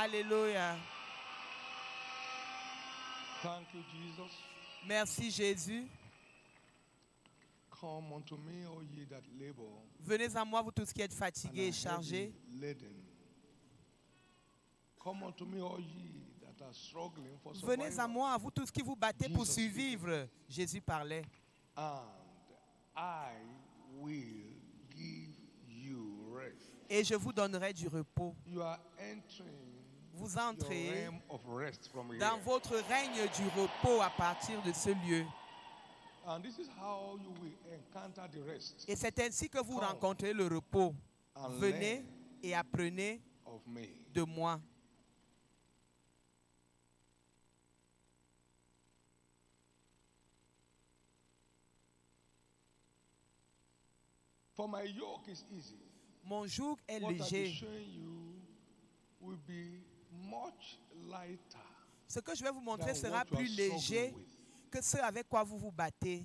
Alléluia. Thank you, Jesus. Merci Jésus. Come unto me, all ye that labor Venez à moi, vous tous qui êtes and fatigués are et chargés. heavy laden. Come unto me, all ye that are struggling for Venez à survival, moi, vous tous qui vous battez pour Jesus survivre. Jésus parlait. and I will give you rest. Et je vous donnerai du repos. You are entering Vous your entrez realm of rest from here. dans votre règne du repos à partir de ce lieu. And this is how you will encounter the rest Et c'est ainsi que vous Come rencontrez le repos. and Venez learn et apprenez of me. de moi. For my yoke is easy. Mon joug est What I'll be léger. showing you will be much lighter Ce que je vais vous montrer than sera what you are plus léger struggling with. que ce avec quoi vous vous battez.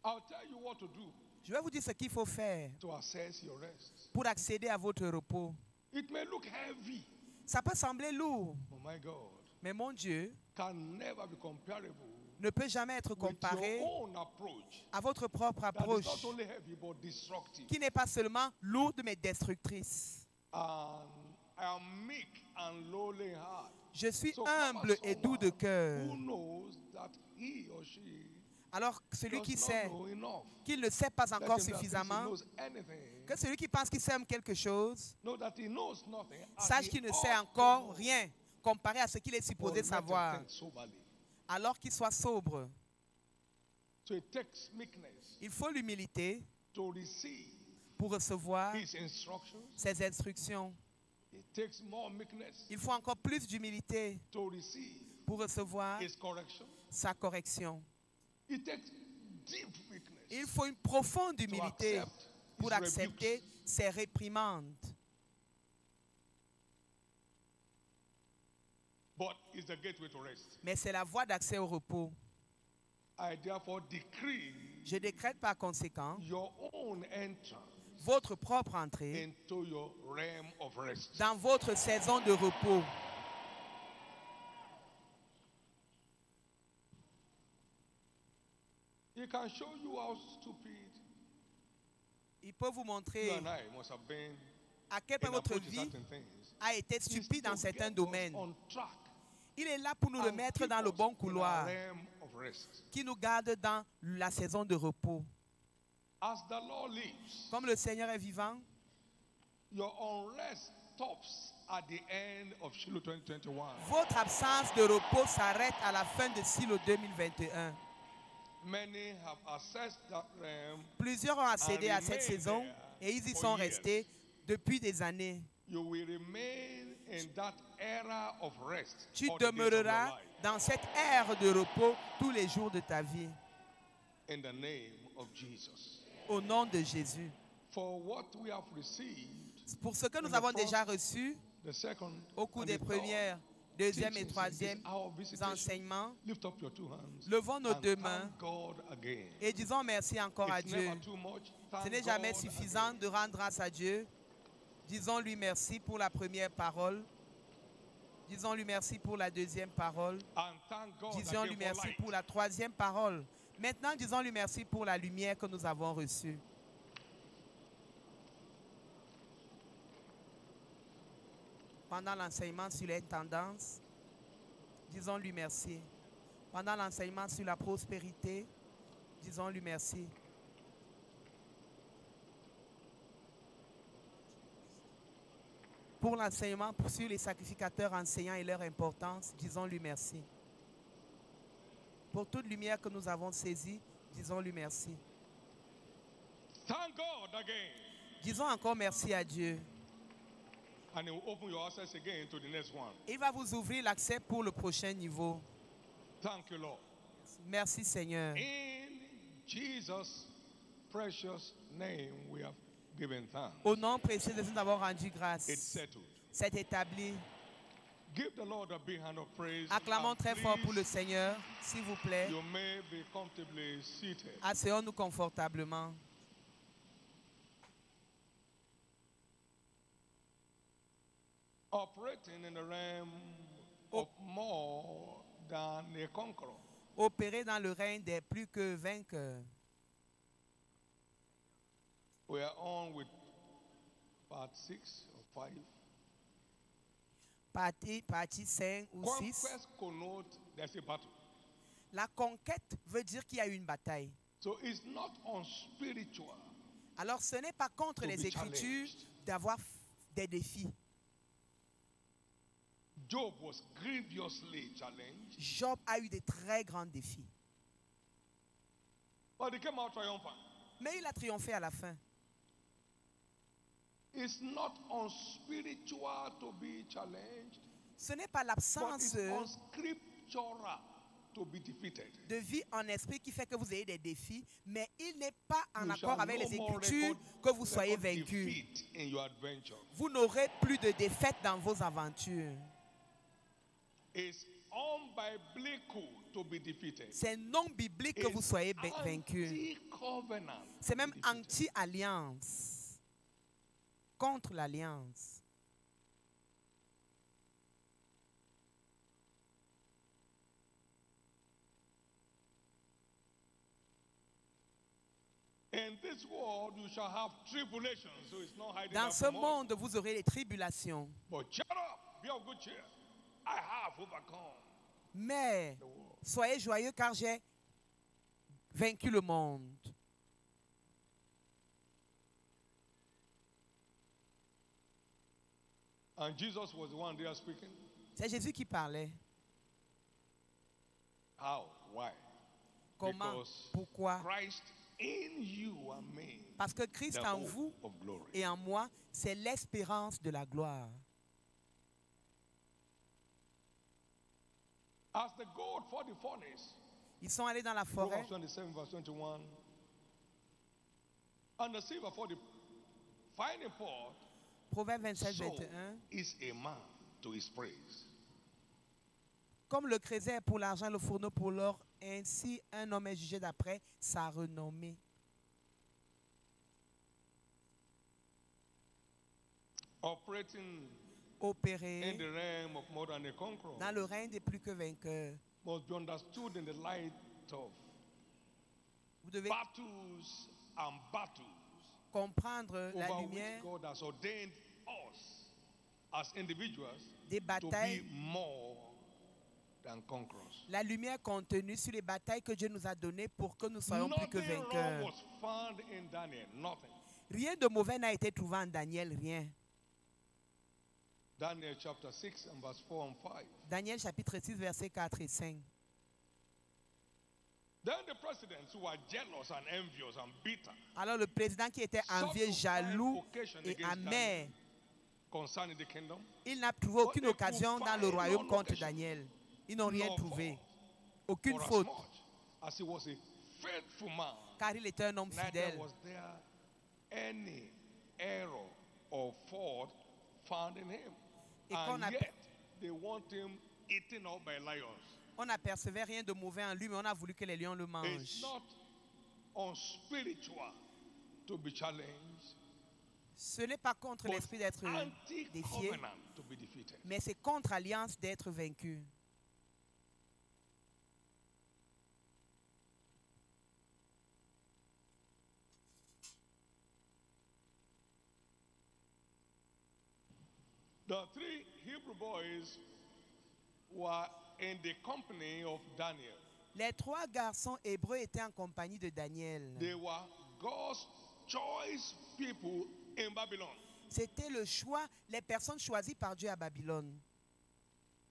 I'll tell you what to do Je vais vous dire ce qu'il faut faire to access your rest. pour accéder à votre repos. It may look heavy, Ça peut sembler lourd, but my God mais mon Dieu can never be comparable ne peut jamais être with comparé your own approach. à votre propre That is approche, not only heavy but destructive. qui n'est pas seulement lourde mais destructrice. And I am meek and lowly in heart. Je suis So humble et doux de cœur. who knows that he or she Alors celui qui does sait not know enough. qu'il ne sait pas Let encore him that thinks he suffisamment, knows anything, que celui qui pense qu'il sait quelque chose, know that he knows nothing, as sache he qu'il ne ought sait to encore know. rien comparé à ce qu'il est But supposé let him savoir, think soberly. alors qu'il soit sobre. So it takes meekness Il faut l'humilité to receive pour recevoir his instructions. ses instructions. It takes more meekness Il faut encore plus d'humilité to receive pour recevoir his correction. sa correction. It takes deep meekness Il faut une profonde to humilité accept pour his accepter rebukes. ses réprimandes. But it's the gateway to rest. Mais c'est la voie d'accès au repos. I therefore decree Je décrète par conséquent your own entrance votre propre entrée into your realm of rest. dans votre saison de repos. He can show you how stupid Il peut vous you montrer and I must have been à quel point in votre approaching vie certain things. a été It's stupide to dans certains get us domaines. on track Il est là pour nous and remettre keep dans le us bon in our couloir, realm of rest. qui nous garde dans la saison de repos. As the Lord lives, Comme le Seigneur est vivant, your unrest stops at the end of Shiloh 2021. votre absence de repos s'arrête à la fin de Silo 2021. Many have accessed that realm. Plusieurs ont accédé à cette remain saison there et ils y for sont years. restés depuis des années. You will remain in that era of rest. Tu all the days of your demeureras life. dans cette ère de repos tous les jours de ta vie. In the name of Jesus. Au nom de Jésus. For what we have received, Pour ce que nous In the avons first, déjà reçu the second, au cours and des the premières, deuxième et teachings in troisième this hour of visitation, enseignements, lift up your two hands levons nos and deux thank mains God again. et disons merci encore à It's Dieu. never too much. Ce Thank n'est jamais God suffisant again. de rendre grâce à Dieu. Disons-lui merci pour la première parole. Disons-lui merci pour la deuxième parole. And thank God Disons-lui again for merci light. pour la troisième parole. Maintenant, disons-lui merci pour la lumière que nous avons reçue. Pendant l'enseignement sur les tendances, disons-lui merci. Pendant l'enseignement sur la prospérité, disons-lui merci. Pour l'enseignement sur les sacrificateurs enseignants et leur importance, disons-lui merci. Pour toute lumière que nous avons saisie, disons-lui merci. Thank God again. Disons encore merci à Dieu. And He will open your access again to the next one. Il va vous ouvrir l'accès pour le prochain niveau. Thank you, Lord. Merci Seigneur. In Jesus' precious name, we have given thanks. Au nom précieux de Jésus, nous avons rendu It's grâce. settled. C'est établi. Give the Lord a big hand of praise. Acclamons And très fort pour le please, Seigneur, s'il vous plaît. you may be comfortably seated. Asseyons-nous confortablement. Operating in the realm of more than a conqueror. Opérer dans le règne des plus que vainqueurs. We are on with part 6 or 5. Partie 5 ou 6. Conquest connotes there's a battle. La conquête veut dire qu'il y a eu une bataille. So it's not unspiritual. Alors ce n'est pas contre To les be Écritures challenged. d'avoir des défis. Job was grievously challenged, Job a eu des très grands défis. but he came out triumphant. Mais il a triomphé à la fin. It's not unspiritual to be challenged, Ce n'est pas but l'absence it's unscriptural to be defeated. de vie en esprit qui fait que vous ayez des défis, mais il n'est pas en You accord shall avec les no more Écritures record- que vous soyez record vaincus. defeat in your adventure. Vous n'aurez plus de défaites dans vos aventures. It's unbiblical to be defeated. C'est non biblique que vous soyez vaincus. Anti-covenant. C'est même to be defeated. anti-alliance. Contre l'alliance. In this world you shall have tribulation, so it's not hiding Dans out ce from us. monde, vous aurez des tribulations. But shut up, be of good cheer. I have overcome Mais the world. soyez joyeux car j'ai vaincu le monde. And Jesus was the one there speaking. C'est Jésus qui parlait. How? Why? Comment? Because Pourquoi? Christ in you and me, Parce que Christ the en hope vous of glory. et en moi, c'est l'espérance de la gloire. As the gold for the furnace, Ils sont allés dans la forêt. Proverbs 27 verse 21, and the silver for the finding pot, Proverbe 27, so 21. is a man to his praise. Comme le creuset est pour l'argent, le fourneau pour l'or, ainsi un homme est jugé d'après sa renommée. Operating Opérer in the realm of more than a conqueror dans le règne des plus que vainqueurs. must be understood in the light of Vous devez battles and battles comprendre la over which lumière God has ordained us as individuals des to be batailles, more than conquerors. la lumière contenue sur les batailles que Dieu nous a données pour que nous soyons plus que Nothing wrong vainqueurs. was found in Daniel. Nothing. Rien de mauvais n'a été trouvé en Daniel, rien. Daniel chapter 6 and verse 4 and 5. Daniel chapitre 6, versets 4 et 5. Then the presidents who were jealous and envious and bitter Alors le président qui était envieux, jaloux et amer, concerning the kingdom, il n'a trouvé aucune occasion dans le royaume contre Daniel. Ils n'ont rien trouvé. Aucune for as faute, much as he was a faithful man, car il était un homme neither fidèle. was there any error or fault found in him. Et qu'on And a- yet they want him eaten up by lions. On n'apercevait rien de mauvais en lui, mais on a voulu que les lions le It's mangent. not unspiritual to be challenged. Ce n'est pas contre But l'esprit d'être défié, anti-covenant to be defeated. mais c'est contre alliance d'être vaincu. The three Hebrew boys were in the company of Daniel. Les trois garçons hébreux étaient en compagnie de Daniel. They were God's choice people in Babylon. C'était le choix, les personnes choisies par Dieu à Babylone.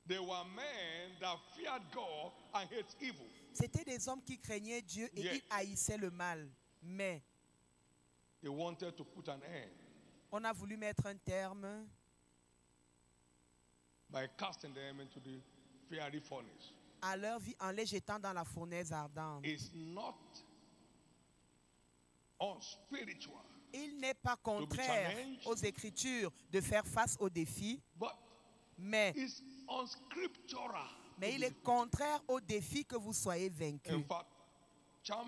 They were men that feared God and hate evil. C'étaient des hommes qui craignaient Dieu et Yeah. ils haïssaient le mal. Mais They wanted to put an end on a voulu mettre un terme by casting them into the fiery furnace. à leur vie en les jetant dans la fournaise ardente. It's not unspiritual, Il n'est pas contraire challenged. aux Écritures de faire face aux défis, but mais it's unscriptural. Mais to il be est defeated. contraire au défi que vous soyez vaincu. In fact,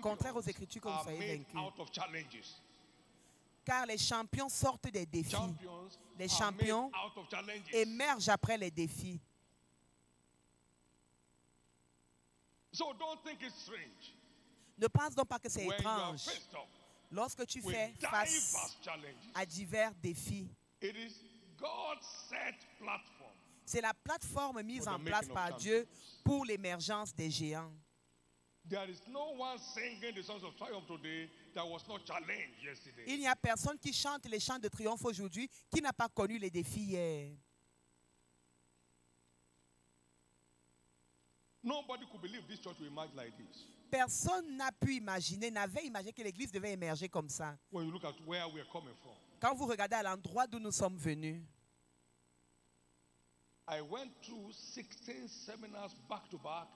Contraire aux champions Écritures que vous are soyez made vaincus. out of challenges. Car les champions sortent des défis. Champions Les are made champions out of challenges. émergent après les défis. So don't think it's strange. Ne pense donc pas que c'est When you are étrange. faced up Lorsque tu with fais face diverse challenges, à divers défis, it is God's set platform. c'est la plateforme mise For the en place making of par champions. Dieu pour l'émergence des géants. There is no one singing the songs of triumph today that was not challenged yesterday. Il n'y a personne qui chante les chants de triomphe aujourd'hui qui n'a pas connu les défis hier. Nobody could believe this church will emerge like this. Personne n'a pu imaginer, n'avait imaginé que l'Église devait émerger comme ça. When you look at where we are coming from. Quand vous regardez à l'endroit d'où nous sommes venus, I went through 16 seminars back to back.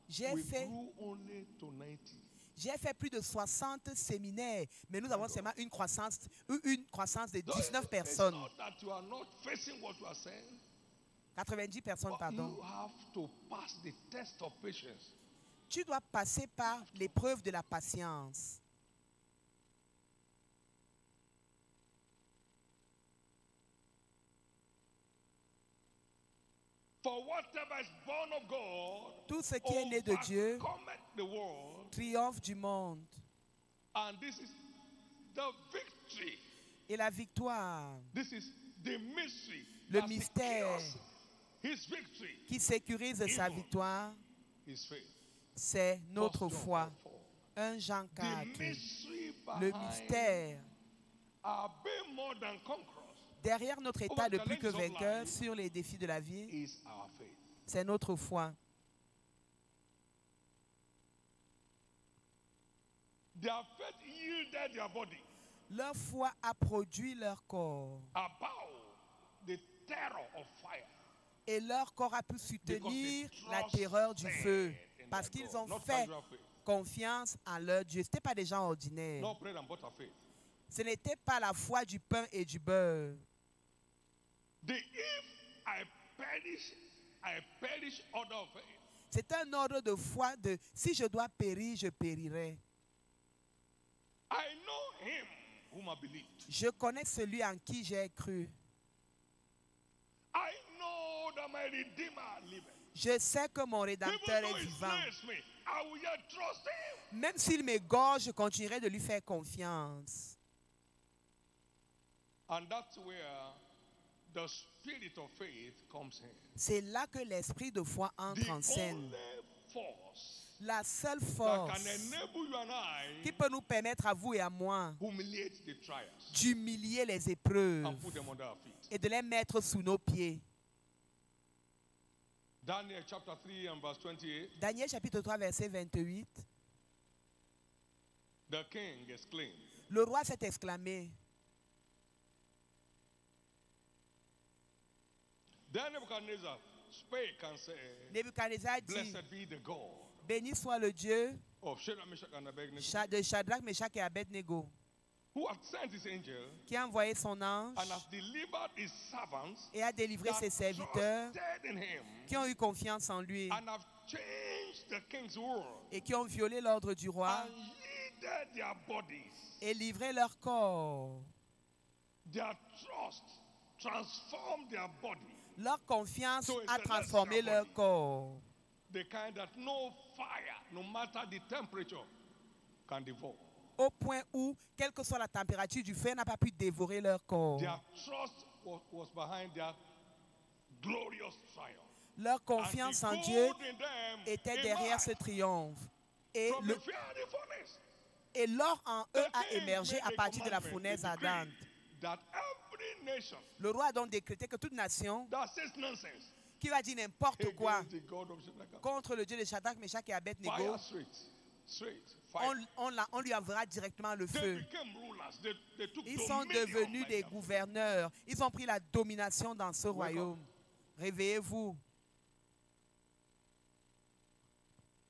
j'ai We fait grew only to 90. plus de 60 séminaires, mais nous avons seulement une croissance de 19 personnes. It's not that you are not facing what you are saying. 90 personnes, But pardon. you have to pass the test of patience. Tu dois passer par l'épreuve de la patience. For whatever is born of God, Tout ce qui est né de Dieu overcometh the world, triomphe du monde. and this is the victory. Et la victoire This is the mystery. Le that mystère. secures His victory. qui sécurise sa victoire, His faith. c'est notre 1 John foi. 4:4. 1 Jean The 4. mystery Le behind mystère our being more than conquerors derrière notre état de plus que vainqueur sur les défis de la vie, is our faith. c'est notre foi. Their faith yielded their body Leur foi a produit leur corps. above the terror of fire. Et leur corps a pu soutenir la terreur du feu. Parce qu'ils ont fait confiance en leur Dieu. Ce n'était pas des gens ordinaires. No bread and butter faith. Ce n'était pas la foi du pain et du beurre. The if I perish order of faith. C'est un ordre de foi de si je dois périr, je périrai. I know him whom I believed. Je connais celui en qui j'ai cru. I know that my Redeemer liveth. Je sais que mon Even Rédempteur though est he vivant. slays me, I will yet trust him. Même s'il m'égorge, je continuerai de lui faire confiance. And that's where the spirit of faith comes in. C'est là que l'esprit de foi entre The en scène. only force La seule that force can enable you and qui I peut nous permettre à vous et à moi humiliate the trials d'humilier les épreuves and put them under our feet. et de les mettre sous nos pieds. Daniel chapter 3 and verse 28, Daniel chapitre 3 verset 28. the king exclaimed, Le roi s'est exclamé. Then Nebuchadnezzar spake and said, Nebuchadnezzar dit, Blessed be the God béni soit le Dieu of Shadrach, Meshach, and Abednego, de Shadrach, Meshach et Abednego, who hath sent his angel qui a envoyé son ange and hath delivered his servants et a délivré that ses serviteurs trusted in him qui ont eu confiance en lui and have changed the king's word et qui ont violé l'ordre du roi and yielded their bodies. et livré leur corps. Their trust transformed their body. Leur confiance So it's a a transformé lesser leur body. corps. The kind that no fire, no matter the temperature, can devour. Au point où, quelle que soit la température du feu, n'a pas pu dévorer leur corps. Their trust was behind their glorious triumph. Leur confiance en And the Dieu gold in them était derrière ce emerged triomphe. Et from le- the fiery furnace. et l'or en eux The a king émergé made à a partir de la commandment, fournaise a decree, ardente. that every nation Le roi a donc décrété que toute nation that says nonsense qui va dire n'importe quoi against the God of Shadrach, contre le Dieu de Shadrach, Meshach et Abednego, fire straight, fire. on lui enverra directement le They feu. became rulers. They took Ils sont dominion devenus by des them. gouverneurs. Ils ont pris la domination dans ce royaume. Réveillez-vous.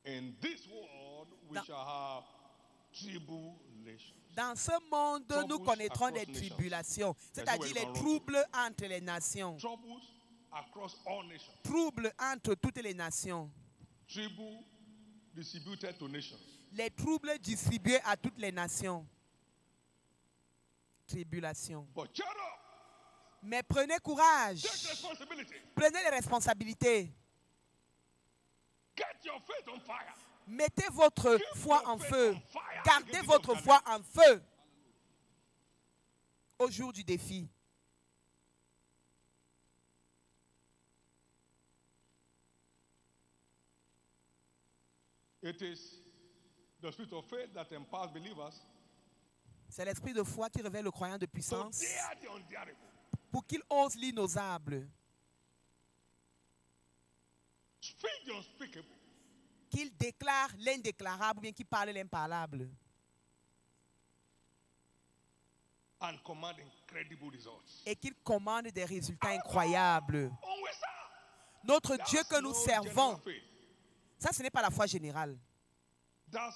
In this world, we Dans- shall have tribulation. Dans ce monde, nous Troubles connaîtrons across des nations. tribulations, c'est-à-dire les That's where troubles entre les nations. Troubles across all nations. Troubles entre toutes les nations. Trouble distributed to nations. Les troubles distribués à toutes les nations. tribulation. But cheer up. Mais prenez courage. Take responsibility. Prenez les responsabilités. Get your faith on fire. Mettez votre Keep foi your en faith feu. on fire Gardez against votre the foi en feu au jour du défi. It is the spirit of faith that empowers believers C'est l'esprit de foi qui révèle le croyant de to puissance dare the undareable. pour qu'il ose l'inosable, Speak the unspeakable. qu'il déclare l'indéclarable ou bien qu'il parle l'imparlable And command incredible results. et qu'il commande des résultats incroyables. On we serve. Notre That's Dieu que nous no servons, general faith. ça ce n'est pas la foi générale, That's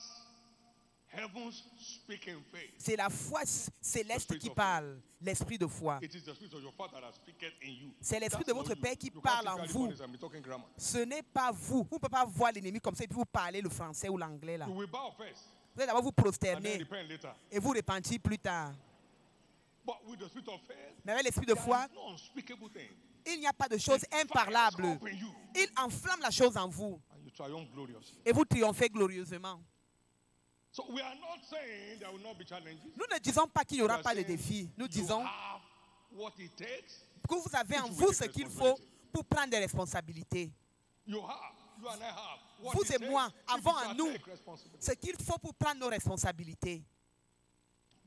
heaven's speaking faith. c'est la foi céleste qui parle, l'esprit de foi. It is the spirit of your father that speaketh in you. C'est l'esprit That's de votre not you. Père qui You can't parle sit en behind the vous. podium and be talking grammar. Ce n'est pas vous. Vous ne pouvez pas voir l'ennemi comme ça et puis vous parler le français ou l'anglais là. You will bow first Vous allez d'abord vous and then prosterner repent later. et vous repentir plus tard. But with the spirit of faith, Mais avec l'esprit de there foi, is no unspeakable thing. il n'y a pas de chose It fires imparlable. up in you Il enflamme la chose en vous and you triumph gloriously. et vous triomphez glorieusement. So we are not saying there will not be challenges. Nous ne disons pas qu'il n'y We aura are pas de saying défis. Nous you disons have what it takes. que vous avez en Which vous will ce take qu'il faut responsibility. pour prendre des responsabilités. You and I have what Vous it et takes moi if avons we en shall nous take responsibility. ce qu'il faut pour prendre nos responsabilités.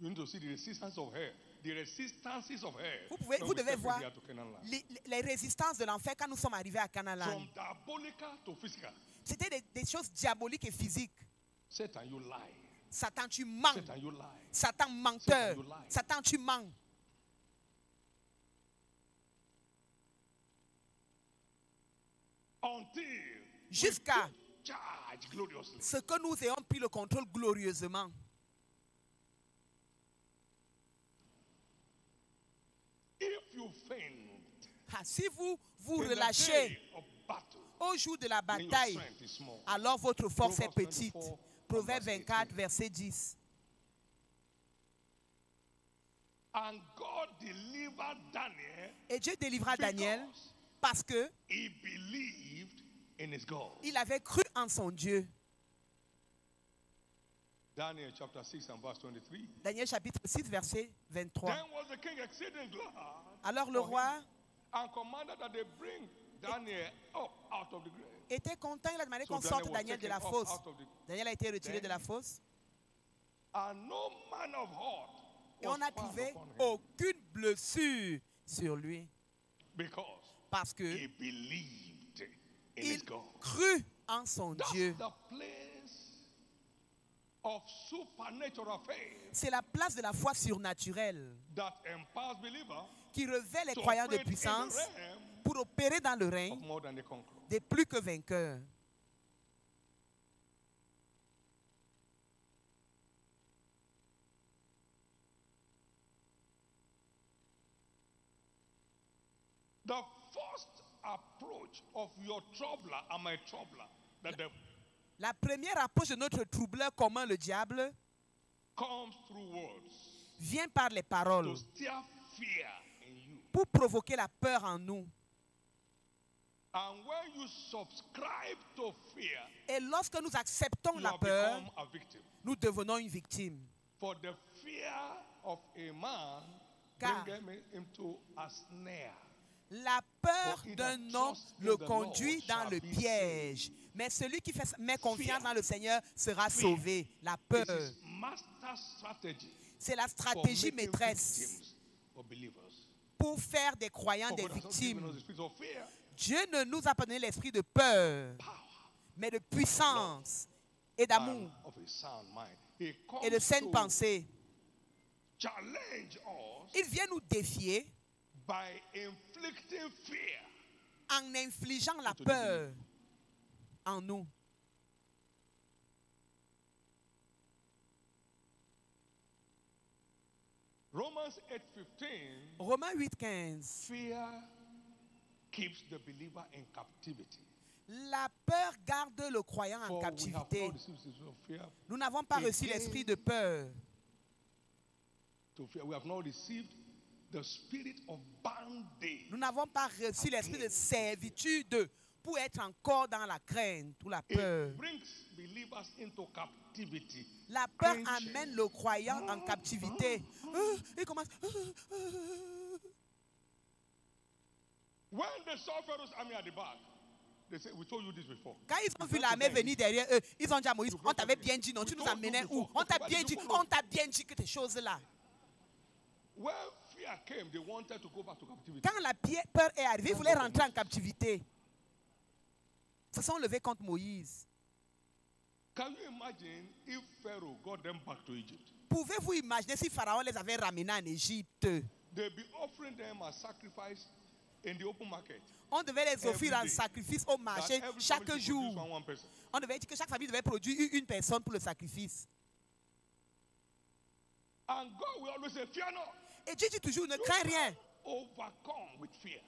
You need to see the resistance of hell. The resistances of hell. Vous when we devez step in voir here to Canaan land. les résistances de l'enfer quand nous sommes arrivés à Canaan. From diabolical to physical. C'était des choses diaboliques et physiques. Satan, you lie. Satan, tu mens. Satan, you lie. Satan, menteur. Satan, you lie. Satan, tu mens. Until Jusqu'à we take charge gloriously. ce que nous ayons pris le contrôle glorieusement. If you faint Ah, si vous vous in the relâchez day of battle, au jour de la then your bataille, strength is small. alors votre force est Proverbs petite. 24, Proverbe verse 24, 18. verset 10. And God delivered Daniel Et Dieu délivra Daniel because parce que he believed in his God. il avait cru en son Dieu. Daniel chapter 6 and verse 23. Daniel chapitre 6, verset 23. Then was the king exceeding glad Alors le for him, roi and commanded that they bring Daniel up out of the grave. était content, il a demandé So qu'on Daniel sorte was Daniel de taken la up fosse. out of the, Daniel a été retiré Then- de la fosse and no man of heart et was on n'a found trouvé upon him, aucune blessure sur lui because parce que he believed in his il God. crut en son That's Dieu. the place of supernatural faith C'est la place de la foi surnaturelle that empowers believers qui révèle les to croyants de operate in the puissance realm pour opérer dans le of règne more than a conqueror. des plus que vainqueurs. The first approach of your troubler and my troubler, the devil, La première approche de notre troubleur commun, le diable, comes through words vient par les to paroles stir fear in you. pour provoquer la peur en nous. And when you subscribe to fear, Et lorsque nous acceptons you la have peur, become a victim. nous devenons une victime. For the fear of a man Car- bringeth him into a snare. La peur For he d'un that homme trusts in le the conduit Lord dans shall le be piège. Mais celui qui met confiance Fear. dans le Seigneur sera Fear. sauvé. La peur, This is master strategy c'est la for stratégie making maîtresse victims of believers. pour faire des croyants For des God has not given victimes. us the spirit of fear, Dieu ne nous a pas donné l'esprit de peur, power, mais de puissance et and d'amour of a sound mind. He et de comes saine to pensée. challenge us Il vient nous défier by inflicting fear. en infligeant la Into the peur en nous. Romans 8:15, Romains 8,15. fear keeps the believer in captivity. La peur garde le croyant en For we have captivité. not received the spirit of fear Nous n'avons pas reçu Again. l'esprit de peur to fear. We have not received the spirit of bondage. Nous n'avons pas reçu l'esprit de servitude pour être encore dans la crainte ou la peur. It brings believers into captivity. La peur Anxious. amène le croyant en captivité. Il commence. When they saw Pharaoh's army at the back, they said, we told you this before. Quand ils ont vu l'armée venir derrière eux, ils ont dit à Moïse, on t'avait bien dit, non, tu nous amenais où? On t'a bien dit que tes choses-là. When fear came, they wanted to go back to captivity. Quand la peur est arrivée, ils voulaient rentrer en captivité. Ils se sont levés contre Moïse. Can you imagine if Pharaoh got them back to Egypt? Pouvez-vous imaginer si Pharaon les avait ramenés en Égypte? They'd be offering them as sacrifice in the open market. On devait les offrir en sacrifice au marché That every chaque family should jour. produce one person. On devait dire que chaque famille devait produire une personne pour le sacrifice. And God will always say, fear not. Et Dieu dit toujours, ne crains rien. Overcome with fear.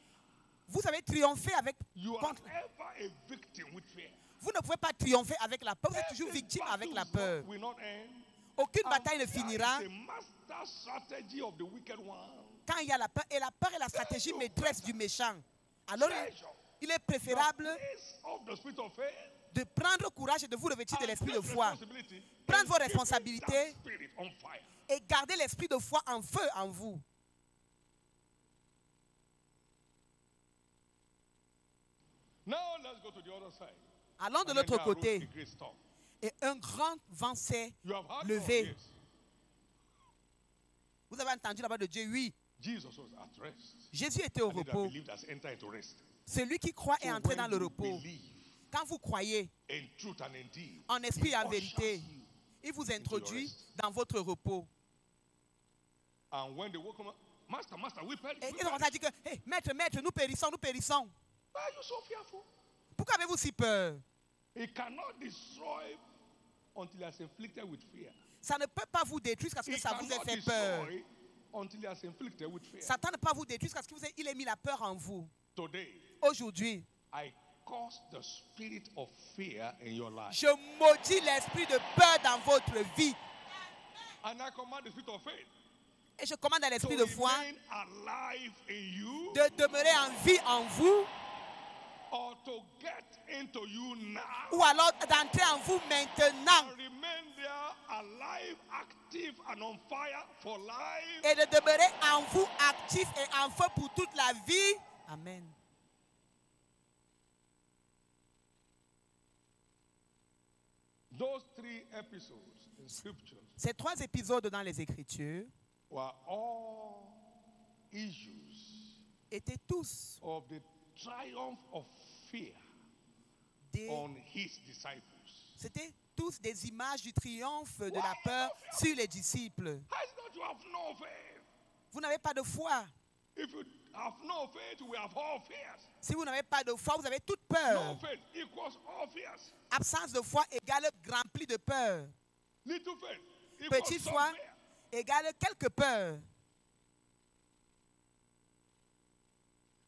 Vous avez triomphé avec You are contre. ever a victim with fear. Vous ne pouvez pas triompher avec la peur. Vous êtes toujours victime avec la peur. Will not end. Aucune And bataille ne fear finira is the master strategy of the wicked one. quand il y a la peur. Et la peur est la stratégie maîtresse du méchant. Alors, il est préférable Place of the spirit of faith. de prendre courage et de vous revêtir de l'esprit de And take foi. responsibility Prendre and vos keep responsabilités that spirit on fire. et garder l'esprit de foi en feu en vous. Now let's go to the other side. Allons de And then l'autre there arose côté. a great storm. Et un grand vent s'est You have heard levé. of this. Vous avez entendu là-bas de Dieu? Oui. Jesus was at rest. Jésus était au And he that repos. believed has entered into rest. Celui qui croit est So entré when dans le you repos. believe Quand vous croyez in truth and in deed, en esprit et en he vérité, ushers you. il vous introduit rest. dans votre repos. And when they woke him up, Master, we perish. Et ils ont commencé à dire que, hey, maître, nous périssons, nous périssons. Why are you so fearful? Pourquoi avez-vous si peur? He cannot destroy until he has inflicted with fear. Ça ne peut pas vous détruire parce He que ça vous ait cannot fait peur. destroy until he has inflicted with fear. Satan ne peut pas vous détruire parce qu'il a mis la peur en vous. Today, Aujourd'hui, I cause the spirit of fear in your life. je maudis l'esprit de peur dans votre vie. And I command the spirit of faith Et je commande à to l'esprit de foi remain alive in you de demeurer en vie en vous or to get into you now ou alors d'entrer en vous maintenant and remain there alive, active and on fire for life. et de demeurer en vous actif et en feu pour toute la vie. Amen. Those three episodes in scriptures Ces 3 épisodes dans les Écritures were all issues étaient tous of the triumph of fear on his disciples. C'était tous des images du triomphe de la peur sur les disciples. How is it that you have no faith? Vous n'avez pas de foi. If you have no faith, we have all fears. Si vous n'avez pas de foi, vous avez toute No peur. faith equals all fears. Absence de foi égale rempli de peur. Little faith equals Petite some foi fear. égale quelques peurs.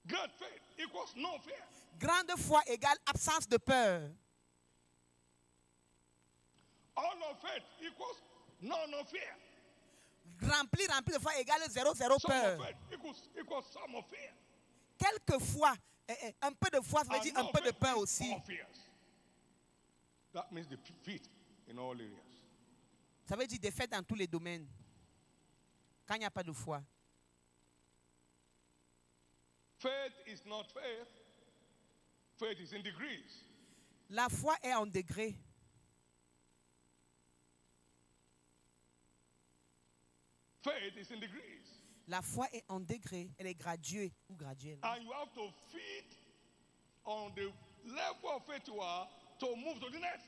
Great faith equals no fear. Grande foi égale absence de peur. All of faith equals no fear. Rempli de foi égale zéro Some peur. of faith equals some of fear. Quelquefois, un peu de foi, ça veut And dire un no peu de faith peur is aussi. all fears. That means defeat in all areas. Ça veut dire défaite dans tous les domaines. Quand il n'y a pas de foi. Faith is not faith. Faith is in degrees. La foi est en degré. Faith is in degrees. La foi est en degré. Elle est graduée ou graduelle. And you have to feed on the level of faith you are to move to the next.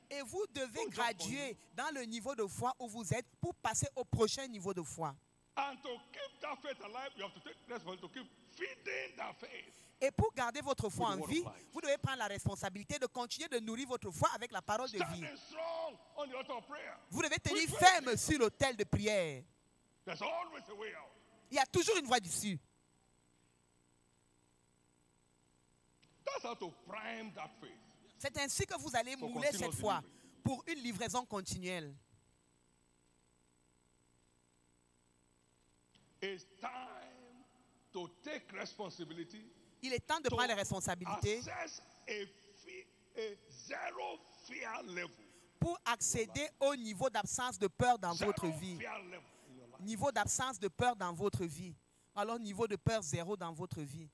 Et vous devez graduer dans le niveau de foi où vous êtes pour passer au prochain niveau de foi. And to keep that faith alive, you have to take responsibility to keep feeding that faith. Et pour garder votre foi en With the vie, word of life. vous devez prendre la responsabilité de continuer de nourrir votre foi avec la parole de vie. Standing strong on the altar of prayer. Vous devez tenir With ferme faith. sur l'autel de prière. There's always a way out. Il y a toujours une voie d'issue. That's how to prime that faith. C'est ainsi que vous allez For mouler continuous cette foi delivery. pour une livraison continuelle. It's time to take responsibility. Il est temps de prendre les responsabilités Assess a zero fear level. pour accéder au niveau d'absence de peur dans votre Zero vie. fear level in your life. Niveau d'absence de peur dans votre vie. Alors, niveau de peur zéro dans votre vie.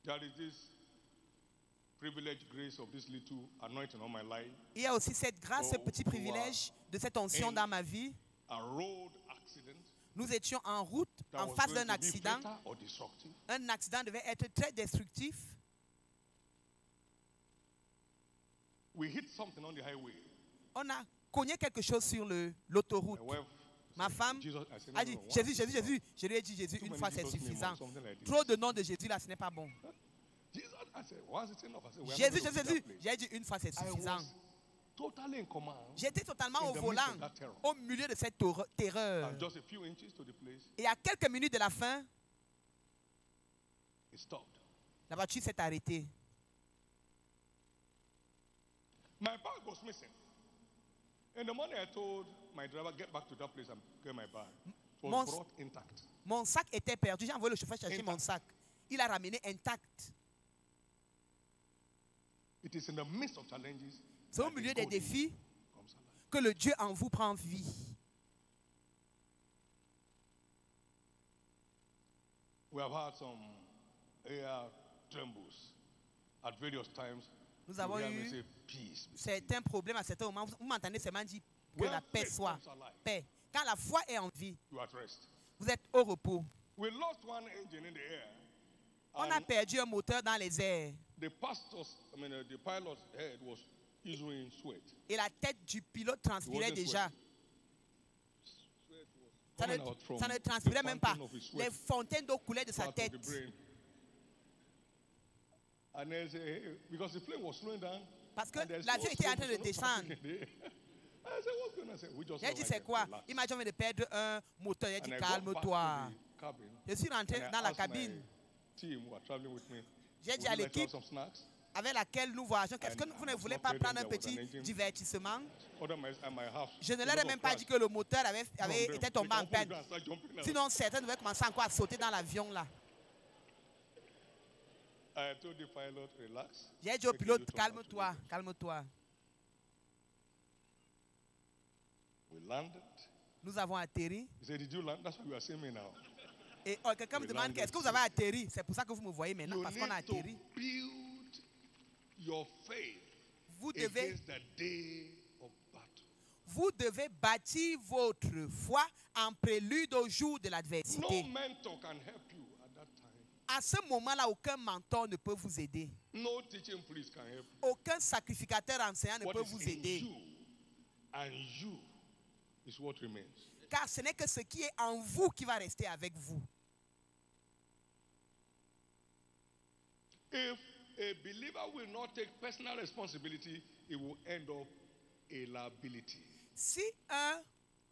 There is this privileged grace of this little anointing on my life. Il y a aussi cette grâce, ce petit privilège de cette onction dans ma vie. A road accident Nous étions en route, that en was face going d'un to be accident. fatal or destructive. Un accident devait être très destructif. We hit something on the highway. On a cogné quelque chose sur l'autoroute. My wife Ma said, femme Jesus, I said, a no, dit, no, Jésus, once. Jésus, Jésus. Je lui ai dit, Jésus, Too une many fois c'est Jesus name or suffisant. something like this. Trop de noms de Jésus là, ce n'est pas bon. Jesus, I said, once it's enough. I said, we are Jésus, not going to Jésus, that place. j'ai dit une fois c'est I suffisant. was totally in command. J'étais totalement in au the midst volant, of that terror. au milieu de cette terreur. Just a few inches to the place, Et à quelques minutes de la fin, it stopped. la voiture s'est arrêtée. My bag was missing. In the morning, I told my driver, get back to that place and get my bag. It was Mon- brought intact. Mon sac était perdu. J'ai envoyé le chauffeur chercher mon sac. Il a ramené intact. It is in the midst of challenges C'est au that milieu the des God in défis you comes alive. que le Dieu en vous prend vie. We have had some air trembles at various times. Nous You avons hear me eu say, peace. be still." certains problèmes à certains moments. Vous m'entendez seulement dire que When la paix faith soit. comes alive, Paix. Quand la foi est en vie, you are at rest. vous êtes au repos. We lost one engine in the air. On a And perdu un moteur dans les airs. the the pilot's head was issuing sweat. Et la tête du pilote transpirait wasn't déjà. Sweat was Ça coming out from ne the transpirait même pas. fountain of his sweat Les fontaines d'eau coulaient de sa part of tête. the brain. And then say, hey, because the plane was slowing down. Parce que and there's l'avion no était en slow train de motion descendre. happening in the air. I said, what's going on? I said, we just J'ai don't dit, like c'est it. quoi? Relax. Imagine, on vient de perdre un moteur. J'ai dit, And I got back to calme-toi. the cabin, Je suis rentré and I dans la asked cabine. my team who are traveling with me, J'ai dit would à you like to have l'équipe some snacks? avec laquelle nous voyageons, est-ce que And vous I ne was voulez not pas telling prendre un them there was an petit engine. divertissement? Otherwise, I might have. Je ne a leur ai lot même of pas crash. dit que le moteur avait Some of them, été they tombé can en open the panne. door and start jumping out. Sinon, certains devaient commencer encore à sauter dans l'avion là. I told the pilot, relax. J'ai dit au Take a pilote, U-turn calme-toi, out to calme-toi. We landed. Nous avons atterri. He said, did you land? That's why you are seeing me now. Et quelqu'un me We demande, landed. est-ce que vous avez atterri? C'est pour ça que vous me voyez maintenant, You parce qu'on a need to atterri. build your faith Vous devez, against the day of battle. vous devez bâtir votre foi en prélude au jour de No l'adversité. mentor can help you at that time. À ce moment-là, aucun mentor ne peut vous aider. No teaching priest can help you. Aucun sacrificateur enseignant ne What peut is vous in aider. you and you is what remains. Car ce n'est que ce qui est en vous qui va rester avec vous. If a believer will not take personal responsibility, it will end up a liability. Si un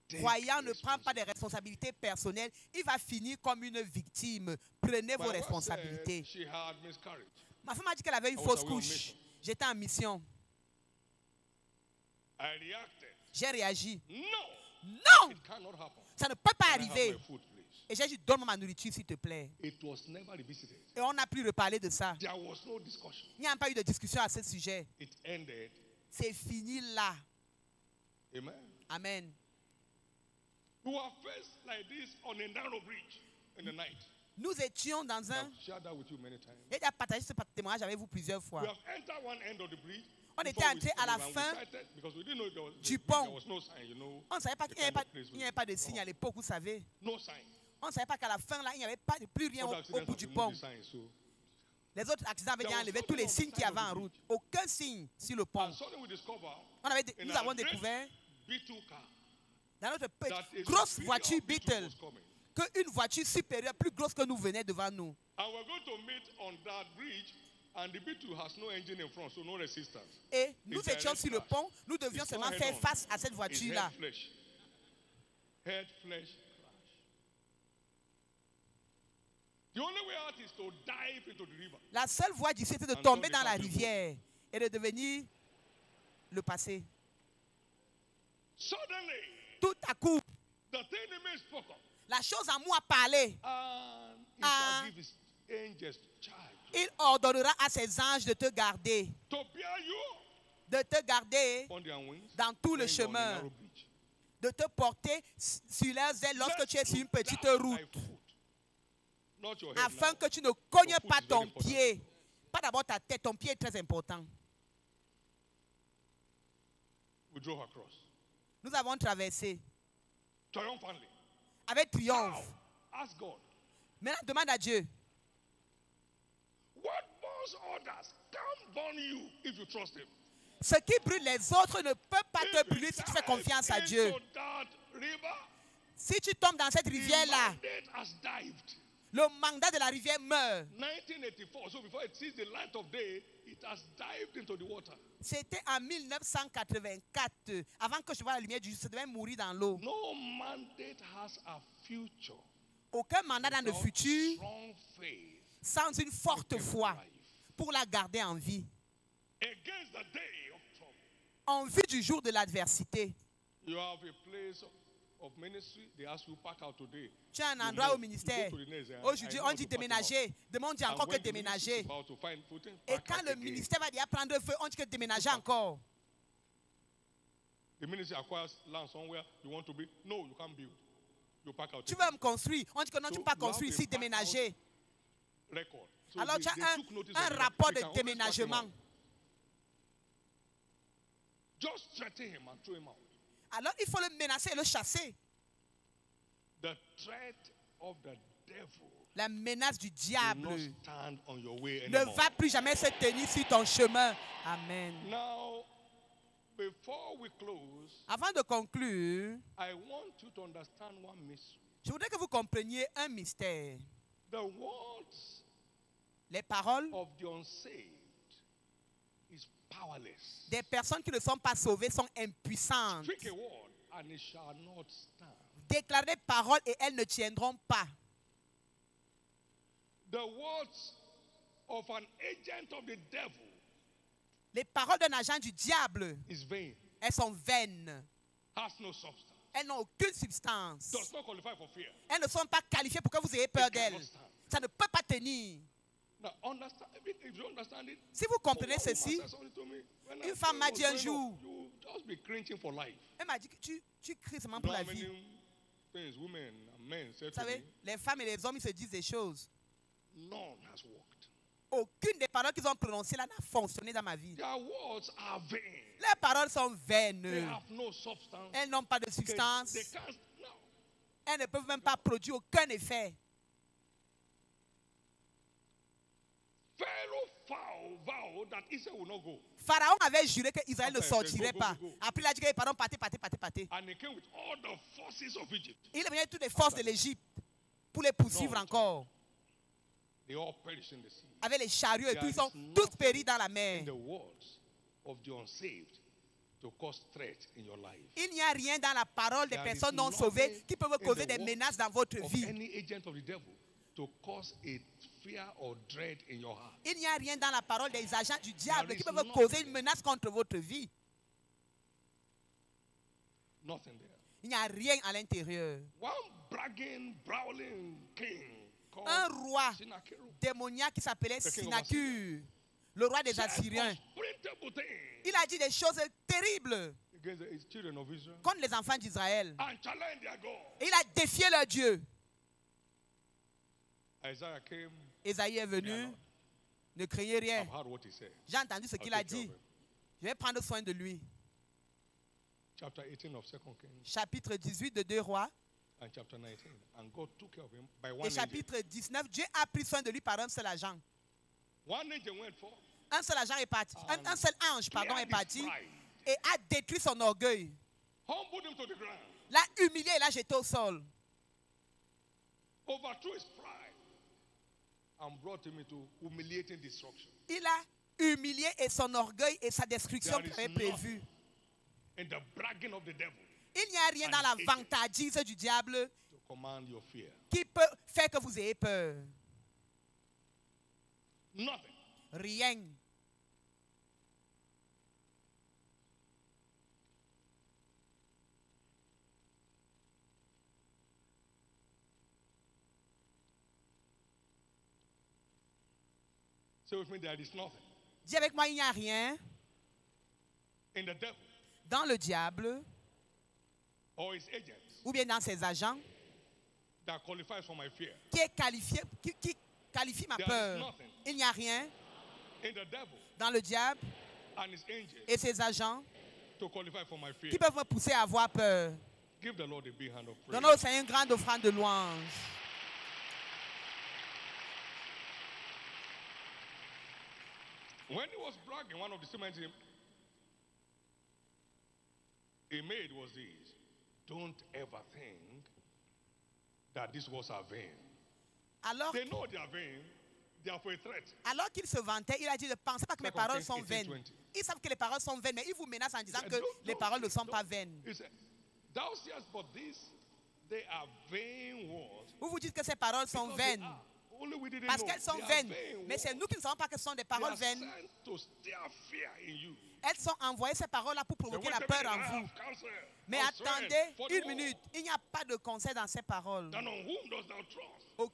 Take croyant ne prend pas responsibility. de responsabilités personnelles, il va finir comme une victime. Prenez vos My wife responsabilités. said she had miscarriage. Ma femme a dit qu'elle avait une I was fausse away on couche. mission. J'étais en mission. I reacted. J'ai réagi. No, Non, it cannot happen. ça ne peut pas Can I have arriver. my food, please? Et j'ai dit, donne-moi ma nourriture, s'il te plaît. It was never revisited. Et on n'a plus reparlé de ça. There was no discussion. Il n'y a pas eu de discussion à ce sujet. It ended. C'est fini là. Amen. Amen. We were faced like this on a narrow bridge in the night. Nous étions dans un... I've shared that with you many times. J'ai déjà partagé ce témoignage avec vous plusieurs fois. We have entered one end of the bridge. On before était we entré à la started, and we fin sighted, because we didn't know there was, du there pont. was no sign, you know. On ne savait pas the qu'il n'y avait kind pas, of place il n'y avait pas de signe à l'époque, vous savez. No sign. On ne savait pas qu'à la fin, là, il n'y avait pas, plus rien Other au accidents bout have du removed pont. the sign, so. Les autres accidents avaient There déjà was enlevé tous les nothing on signes the qu'il y side avait of en the route. bridge. Aucun signe sur le pont. And suddenly we discover in Nous our avons great découvert B2 car dans notre that a grosse superior voiture B2 Beetle was coming. qu'une voiture supérieure, plus grosse que nous venait devant nous. And we're going to meet on that bridge, and the B2 has no engine in front, so no resistance. Et nous It's étions direct sur le crash. pont, nous devions It's seulement not faire head-on. face à cette It's voiture-là. head flesh. Head flesh crash. The only way out is to dive into the river. La seule voie d'ici était de And tomber so dans they la can't do rivière et de devenir le passé. Suddenly, Tout à coup, the enemy spoke up. La chose en moi a parlé. And he Ah. shall give his angels charge Il ordonnera à ses anges de te garder. to bear you De te garder on their wings dans tout le when you are on a chemin. narrow bridge. De te porter sur leurs ailes lorsque Lest tu es sur you une petite dash thy route. foot, not your head Afin now. que tu ne cognes Your foot pas is very ton important. pied. Pas d'abord ta tête, ton pied est très important. We drove across Nous avons traversé triumphantly. avec How? triomphe. Ask God. Maintenant, demande à Dieu. What burns others can burn you if you trust him. Ce qui brûle les autres ne peut pas If te you brûler si tu fais dive confiance à Dieu. into that river, Si tu tombes dans cette the rivière-là, mandate has dived. le mandat de la rivière meurt. 1984, so before it sees the light of day, it has dived into the water. C'était en 1984. Avant que je vois la lumière du jour, ça devait mourir dans l'eau. No mandate has a future Aucun mandat dans le without futur strong faith sans une forte to keep foi life. pour la garder en vie. Against the day of trouble. En vue du jour de l'adversité. You have a place of ministry. They ask you pack out today. Tu as un You endroit know, au ministère. you go to the next, Aujourd'hui, I on know dit to pack them déménager. Demain, on dit out. encore And que when the ministry déménager. is about to find footing, Et pack quand out le again. ministère va dire prendre feu, on dit que déménager encore. The ministry acquires land somewhere you want to build. No, you can't build. You pack out Tu again. veux me construire. On dit que non, tu ne peux pas construire ici, déménager. Record. So Alors they- tu they as took notice un of it. rapport They de can always pack him déménagement. out. Just threaten him and throw him out. Alors il faut le menacer et le chasser. The threat of the devil La menace du will diable not stand on your way ne anymore. va plus jamais se tenir sur ton chemin. Amen. Now, before we close, Avant de conclure, I want you to understand one mystery. je voudrais que vous compreniez un mystère. The words Les paroles of the unsaved is powerless. des personnes qui ne sont pas sauvées sont impuissantes. Speak a word and it shall not stand. Déclarez des paroles et elles ne tiendront pas. The words of an agent of the devil Les paroles d'un agent du diable, is vain, elles sont vaines. has no substance, Elles n'ont aucune substance. does not qualify for fear. Elles ne sont pas qualifiées pour que vous ayez peur It cannot d'elles. stand. Ça ne peut pas tenir. Now, understand, if you understand it, Si vous comprenez one woman ceci, said something to me when I une femme m'a was dit un growing up, jour, you just be cringing for life. elle m'a dit que tu cries seulement You pour know la how vie. many things women and men said Vous to savez, me? les femmes et les hommes, ils se disent des choses. None has worked. Aucune des paroles qu'ils ont prononcées là n'a fonctionné dans ma vie. Their words are vain. Les paroles sont They vaines. have no substance. Elles n'ont pas de They substance. can't. No. Elles ne peuvent même pas produire aucun effet. Pharaoh vowed that Israel will not go. Pharaon avait juré qu'Israël ne Après, il a dit, sortirait go, go, pas. go, go. Après, il a dit que pardon, partez. And he came with all the forces of Egypt. Il est venu avec toutes les forces de l'Égypte pour les poursuivre Non, encore. They all perished in the sea. Avec les chariots et tout, ils There sont is tous nothing péris dans la mer. In the words of the unsaved to cause threat in your life. Il n'y a rien dans la parole des There is personnes non nothing sauvées qui peuvent in causer the des words menaces dans votre of vie. any agent of the devil to cause a fear or dread in your heart. Il n'y a rien dans la parole des agents du diable There qui is peuvent nothing causer une there. menace contre votre vie. Nothing there. Il n'y a rien à l'intérieur. One bragging, brawling king called Un roi Sennacherib démoniaque qui s'appelait The king of Sennacherib, le roi des said Assyriens. unspeakable things Il a dit des choses terribles against the children of Israel contre les enfants d'Israël. and challenged their God. Et il a défié leur Dieu. Isaiah came. Ésaïe est venu. Yeah, Lord. Ne craignez rien. I've heard what he said. J'ai entendu ce I'll qu'il a take care dit. of him. Je vais prendre soin de lui. Chapter 18 of 2 Kings Chapitre 18 de 2 Rois and chapter 19. And God took care of him by one et angel. chapitre 19, Dieu a pris soin de lui par un seul agent. One angel went forth. Un seul agent est parti. Un seul ange, pardon, est cleared his parti pride, et a détruit son orgueil. humbled him to the ground, L'a humilié et l'a jeté au sol. overthrew his pride, and brought him into humiliating destruction. Il a humilié et son orgueil et sa destruction There qu'il is avait prévue. And the bragging of the devil Il n'y a rien dans la vantardise du diable to command your fear. qui peut faire que vous ayez peur. Nothing. Rien. Say with me, there is nothing Dis avec moi, il n'y a rien in the devil dans le diable or his agents ou bien dans ses agents that qualifies for my fear. qui qualifie ma There is peur. nothing Il n'y a rien in the devil dans le diable and his angels et ses agents to qualify for my fear. qui peuvent me pousser à avoir peur. Give the Lord a big hand of praise. Donnons au Seigneur une grande offrande de louange. When he was bragging, one of the statements he made was this: don't ever think that these words are vain. Alors, They know they are vain. They are for a threat. alors qu'il se vantait, il a dit, ne pensez pas que mes Second paroles Kings sont 18, vaines. 20. Ils savent que les paroles sont vaines, mais ils vous menacent en disant He que said, les paroles ne sont pas vaines. He said, thou sayest, but these, they are vain words. Vous vous dites que ces paroles sont Because they vaines are. Only we didn't parce know. qu'elles sont They are vaines. vain Mais c'est words. nous qui ne savons pas que ce sont des They paroles are vaines. sent to stir fear in you. Elles sont envoyées, ces paroles-là, pour Say, provoquer wait la a peur minute, en I vous. have counsel, Mais constraint attendez for the une war. minute. Il n'y a pas de conseil dans ces paroles. Then on whom dost thou trust? Au-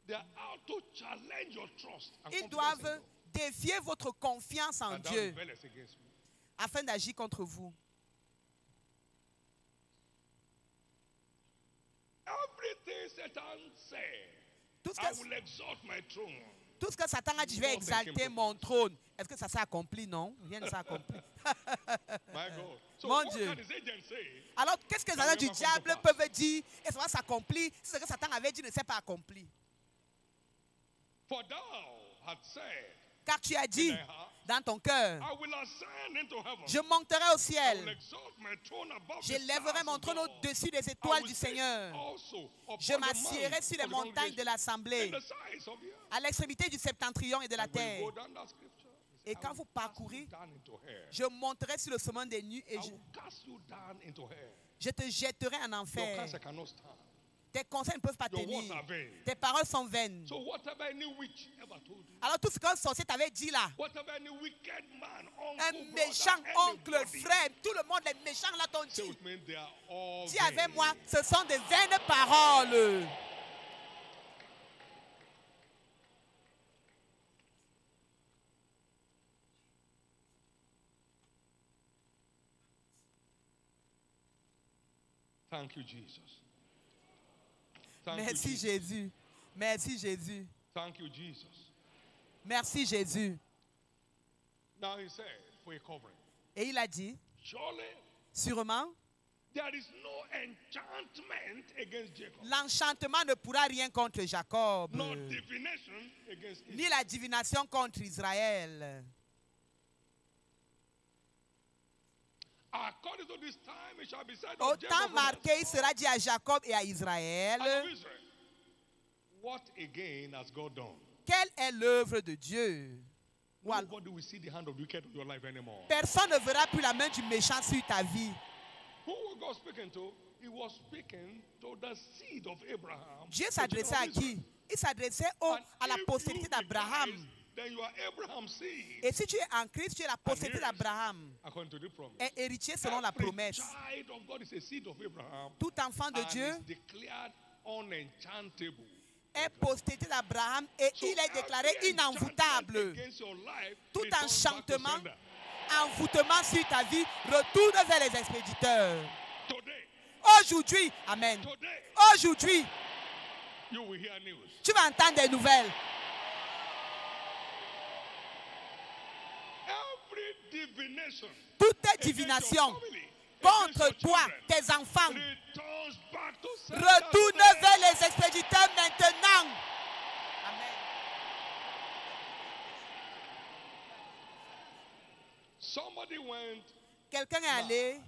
They are out to challenge your trust and Ils confidence in doivent God. défier votre confiance en And thou Dieu rebellest against me. afin d'agir contre vous. Everything Satan said, Tout ce I que, will exalt my throne. tout ce que Satan a dit, je vais Nothing came exalter to mon trône. Est-ce que ça s'est accompli? Non, rien ne s'est accompli. My God. So Mon what Dieu. can his agent say? Alors, qu'est-ce que les Ça agents ne du va pas diable come to peuvent dire et ça va s'accomplir si ce que Satan avait dit ne s'est pas accompli? For thou hast said, Car tu as dit in thy heart, dans ton cœur, I will ascend into heaven. je monterai au I will ciel, exalt my throne above the j'élèverai stars mon of trône God. au-dessus des I étoiles will du sit Seigneur. also upon Je the m'assiérai mount sur les of the montagnes de congregation l'assemblée, in the sides of the earth. à l'extrémité du septentrion et de la And when you terre. go down that scripture, he Et said, I quand will vous cast you parcourez, down into hell. je monterai sur le sommet des nues et I will cast you down into hell. je te jetterai en Your enfer. counsel cannot stand. Tes conseils ne peuvent pas Your words tenir. are vain. Tes paroles sont vaines. So whatever any witch ever told you, Alors tout ce qu'un sorcier t'avait dit là, whatever any wicked man, un uncle, méchant brother, oncle, anybody, frère, tout le monde, les méchants là t'ont say dit. with me, they are all Dis avec vain. moi, ce sont de vaines paroles. Thank you, Jesus. Thank you, Merci Jesus. Jésus. Merci Jésus. Thank you, Jesus. Merci Jésus. Now he said, for a covering. Et il a dit, Surely sûrement, there is no enchantment against Jacob, l'enchantement ne pourra rien contre Jacob, no divination against Israel. ni la divination contre Israël. According to this time, it shall be said Au of temps Jacob marqué, il sera dit à Jacob et à Israël, and of Israel. What again has God done? quelle est l'œuvre de Dieu? Voilà. Nobody will see the hand of the wicked on your life anymore. Personne ne verra plus la main du méchant sur ta vie. Who was God speaking to? He was speaking to the seed of Abraham. Dieu the s'adressait à children of qui? Israel. Il s'adressait And à la if postérité you be d'Abraham. Christ, then you are Abraham's seed. Et si tu es en Christ, tu es la postérité here is- d'Abraham. According to the promise. Et héritier selon la Every promesse. child of God is a seed of Abraham. Tout enfant de And Dieu is declared unenchantable. est postérité d'Abraham et So il est déclaré every enchantment inenvoûtable. against your life Tout returns back to enchantement, sender. envoûtement sur ta vie retourne vers les expéditeurs. Today, Aujourd'hui, Amen. today, Aujourd'hui, you will hear news. tu vas entendre des nouvelles. Every divination Toute against divination your family, contre against your toi, children, tes enfants, returns back to sender retourne today. vers les expéditeurs maintenant. Amen. Somebody went Quelqu'un est allé,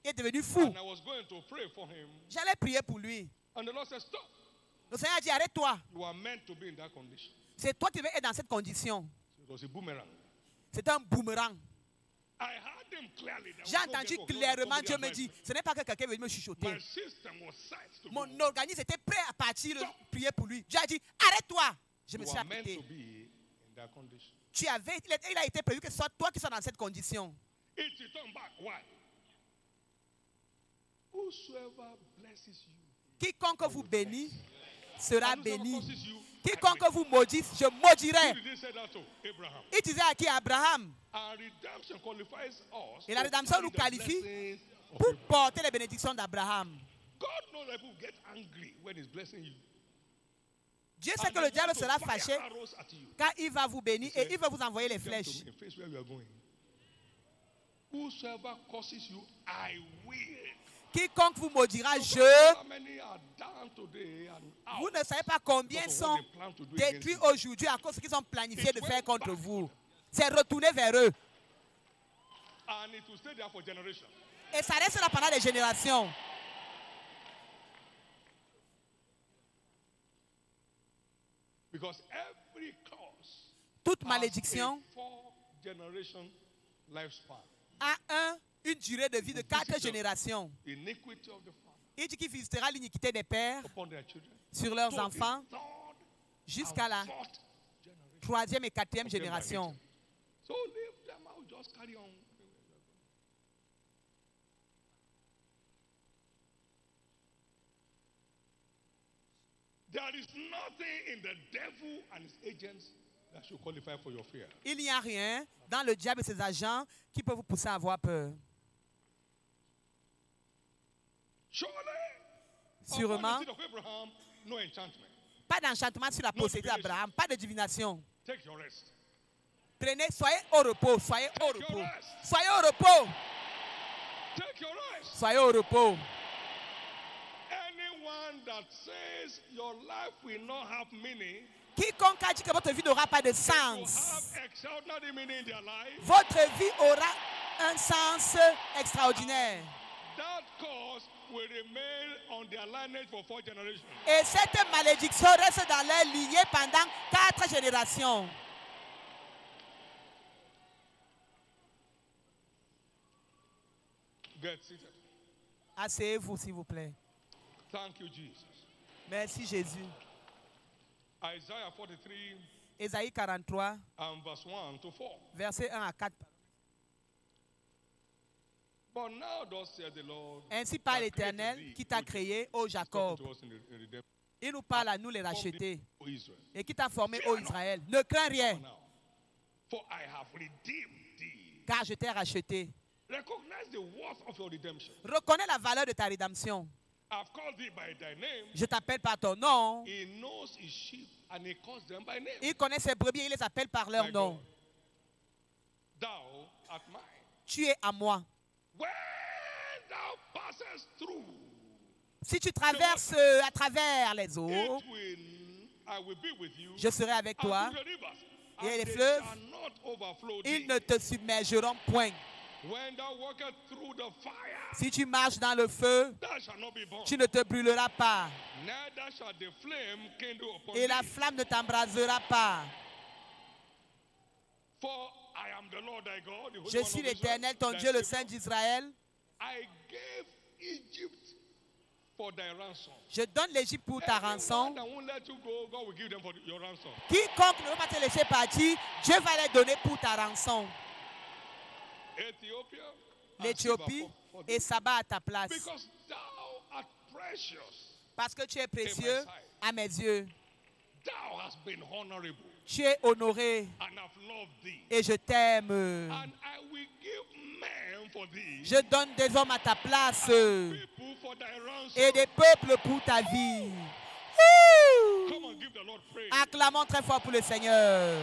il est devenu fou. and I was going to pray for him. J'allais prier pour lui. And the Lord said, stop. Le Seigneur a dit, arrête-toi. You are meant to be in that condition. C'est toi qui devais être dans cette condition. So it was a boomerang. C'est un boomerang. I heard him clearly. There J'ai was no entendu devil, no clairement, somebody Dieu me advised dit, ce n'est pas que quelqu'un veut me chuchoter. My system was set to Mon be. organisme était prêt à partir, prier pour lui. Dieu a dit, arrête-toi. Je me You suis are meant arrêté. to be in that condition. Il a été prévu que ce soit toi qui sois dans cette condition. It returned back. Why? Whosoever blesses you, Quiconque vous bénit sera And whosoever béni. curses you, Quiconque vous maudisse, je maudirai. Who did he say that to? Abraham. Il disait à qui? Abraham. And redemption qualifies us Et la to rédemption carry nous the qualifie blessings of pour Abraham. porter les bénédictions d'Abraham. God knows that people get angry when he's blessing you. Dieu sait And que he le diable wants to sera fire fâché arrows at you. quand il va vous bénir et il va vous envoyer les Come to flèches. me, face where you are going. Whosoever curses you, I will. Quiconque vous maudira, How je. many are down today and out? Vous ne savez pas combien Because of what sont they plan to do détruits against you. aujourd'hui à cause de ce qu'ils ont planifié It de faire went contre back. vous. C'est retourné vers eux. And it will stay there for generations. Et ça reste là pendant des générations. Because every curse Toute has malédiction a 4-generation lifespan. a une durée de vie de 4 générations. Iniquity of the father Il dit qu'il visitera l'iniquité des pères upon their children. sur leurs To the enfants third jusqu'à la and fourth generation. 3e et 4e of them that génération. hate you. So leave them out, just carry on. There is nothing in the devil and his agents that should qualify for your fear. Il n'y a rien dans le diable et ses agents qui peut vous pousser à avoir peur. Surely, Sûrement, upon the seed of Abraham, no enchantment. pas d'enchantement sur la postérité d'Abraham, pas de divination. Take your rest. Prenez, soyez au repos, soyez au Take your repos. rest. Soyez au repos, Take your rest. soyez au repos. Anyone that says your life will not have meaning, Quiconque a dit que votre vie n'aura pas de will sens, have extraordinary meaning in their life. votre vie aura un sens extraordinaire. That cause will remain on their lineage for 4 generations. Et cette malédiction reste dans leur lignée pendant 4 générations. Get seated. Asseyez-vous, s'il vous plaît. Thank you, Jesus. Merci, Jésus. Isaiah 43 Ésaïe 43, and verse 1 to 4. versets 1 à 4. But now thus saith the Lord, Ainsi parle that created l'Éternel thee, qui t'a which créé, ô is Jacob. talking to us in the redemption, Il nous parle à nous les rachetés. O Israel. Et qui t'a formé, ô Israël. Ne crains rien, Now, for I have redeemed thee. car je t'ai racheté. Recognize the worth of your redemption. Reconnais la valeur de ta rédemption. I've called thee by thy name. Je t'appelle par ton nom. He knows his sheep and he calls them by name. Il connaît ses brebis et il les appelle par leur My nom. God, thou art mine. Tu es à moi. When thou passest through, Si tu traverses à travers les eaux, I will be with you. je serai avec And toi. through the rivers, Et and les they fleuves, shall not overflow ils thee. ne te submergeront point. When thou walkest through the fire, Si tu marches dans le feu, thou shalt not be burned. tu ne te brûleras pas. Neither shall the flame kindle upon Et la thee. flamme ne t'embrasera pas. For I am the Lord thy God, the Holy Je One suis of l'Éternel, Israel, ton thy Dieu, le Savior. Saint d'Israël. I gave Egypt for thy ransom. Je donne l'Égypte pour ta rançon. Anyone that won't let you go, God will give them for your ransom. Quiconque ne veut pas te laisser partir, Dieu va les donner pour ta rançon. Ethiopia and L'Éthiopie Seba for et Saba à ta place. because thou art precious. Parce que tu es précieux à mes yeux. Thou hast been honorable Tu es honoré and have loved thee. et je t'aime. And I will give men for thee. Je donne des hommes à ta place People for thy ransom. et des peuples pour ta vie. Come on, give the Lord praise. Acclamons très fort pour le Seigneur.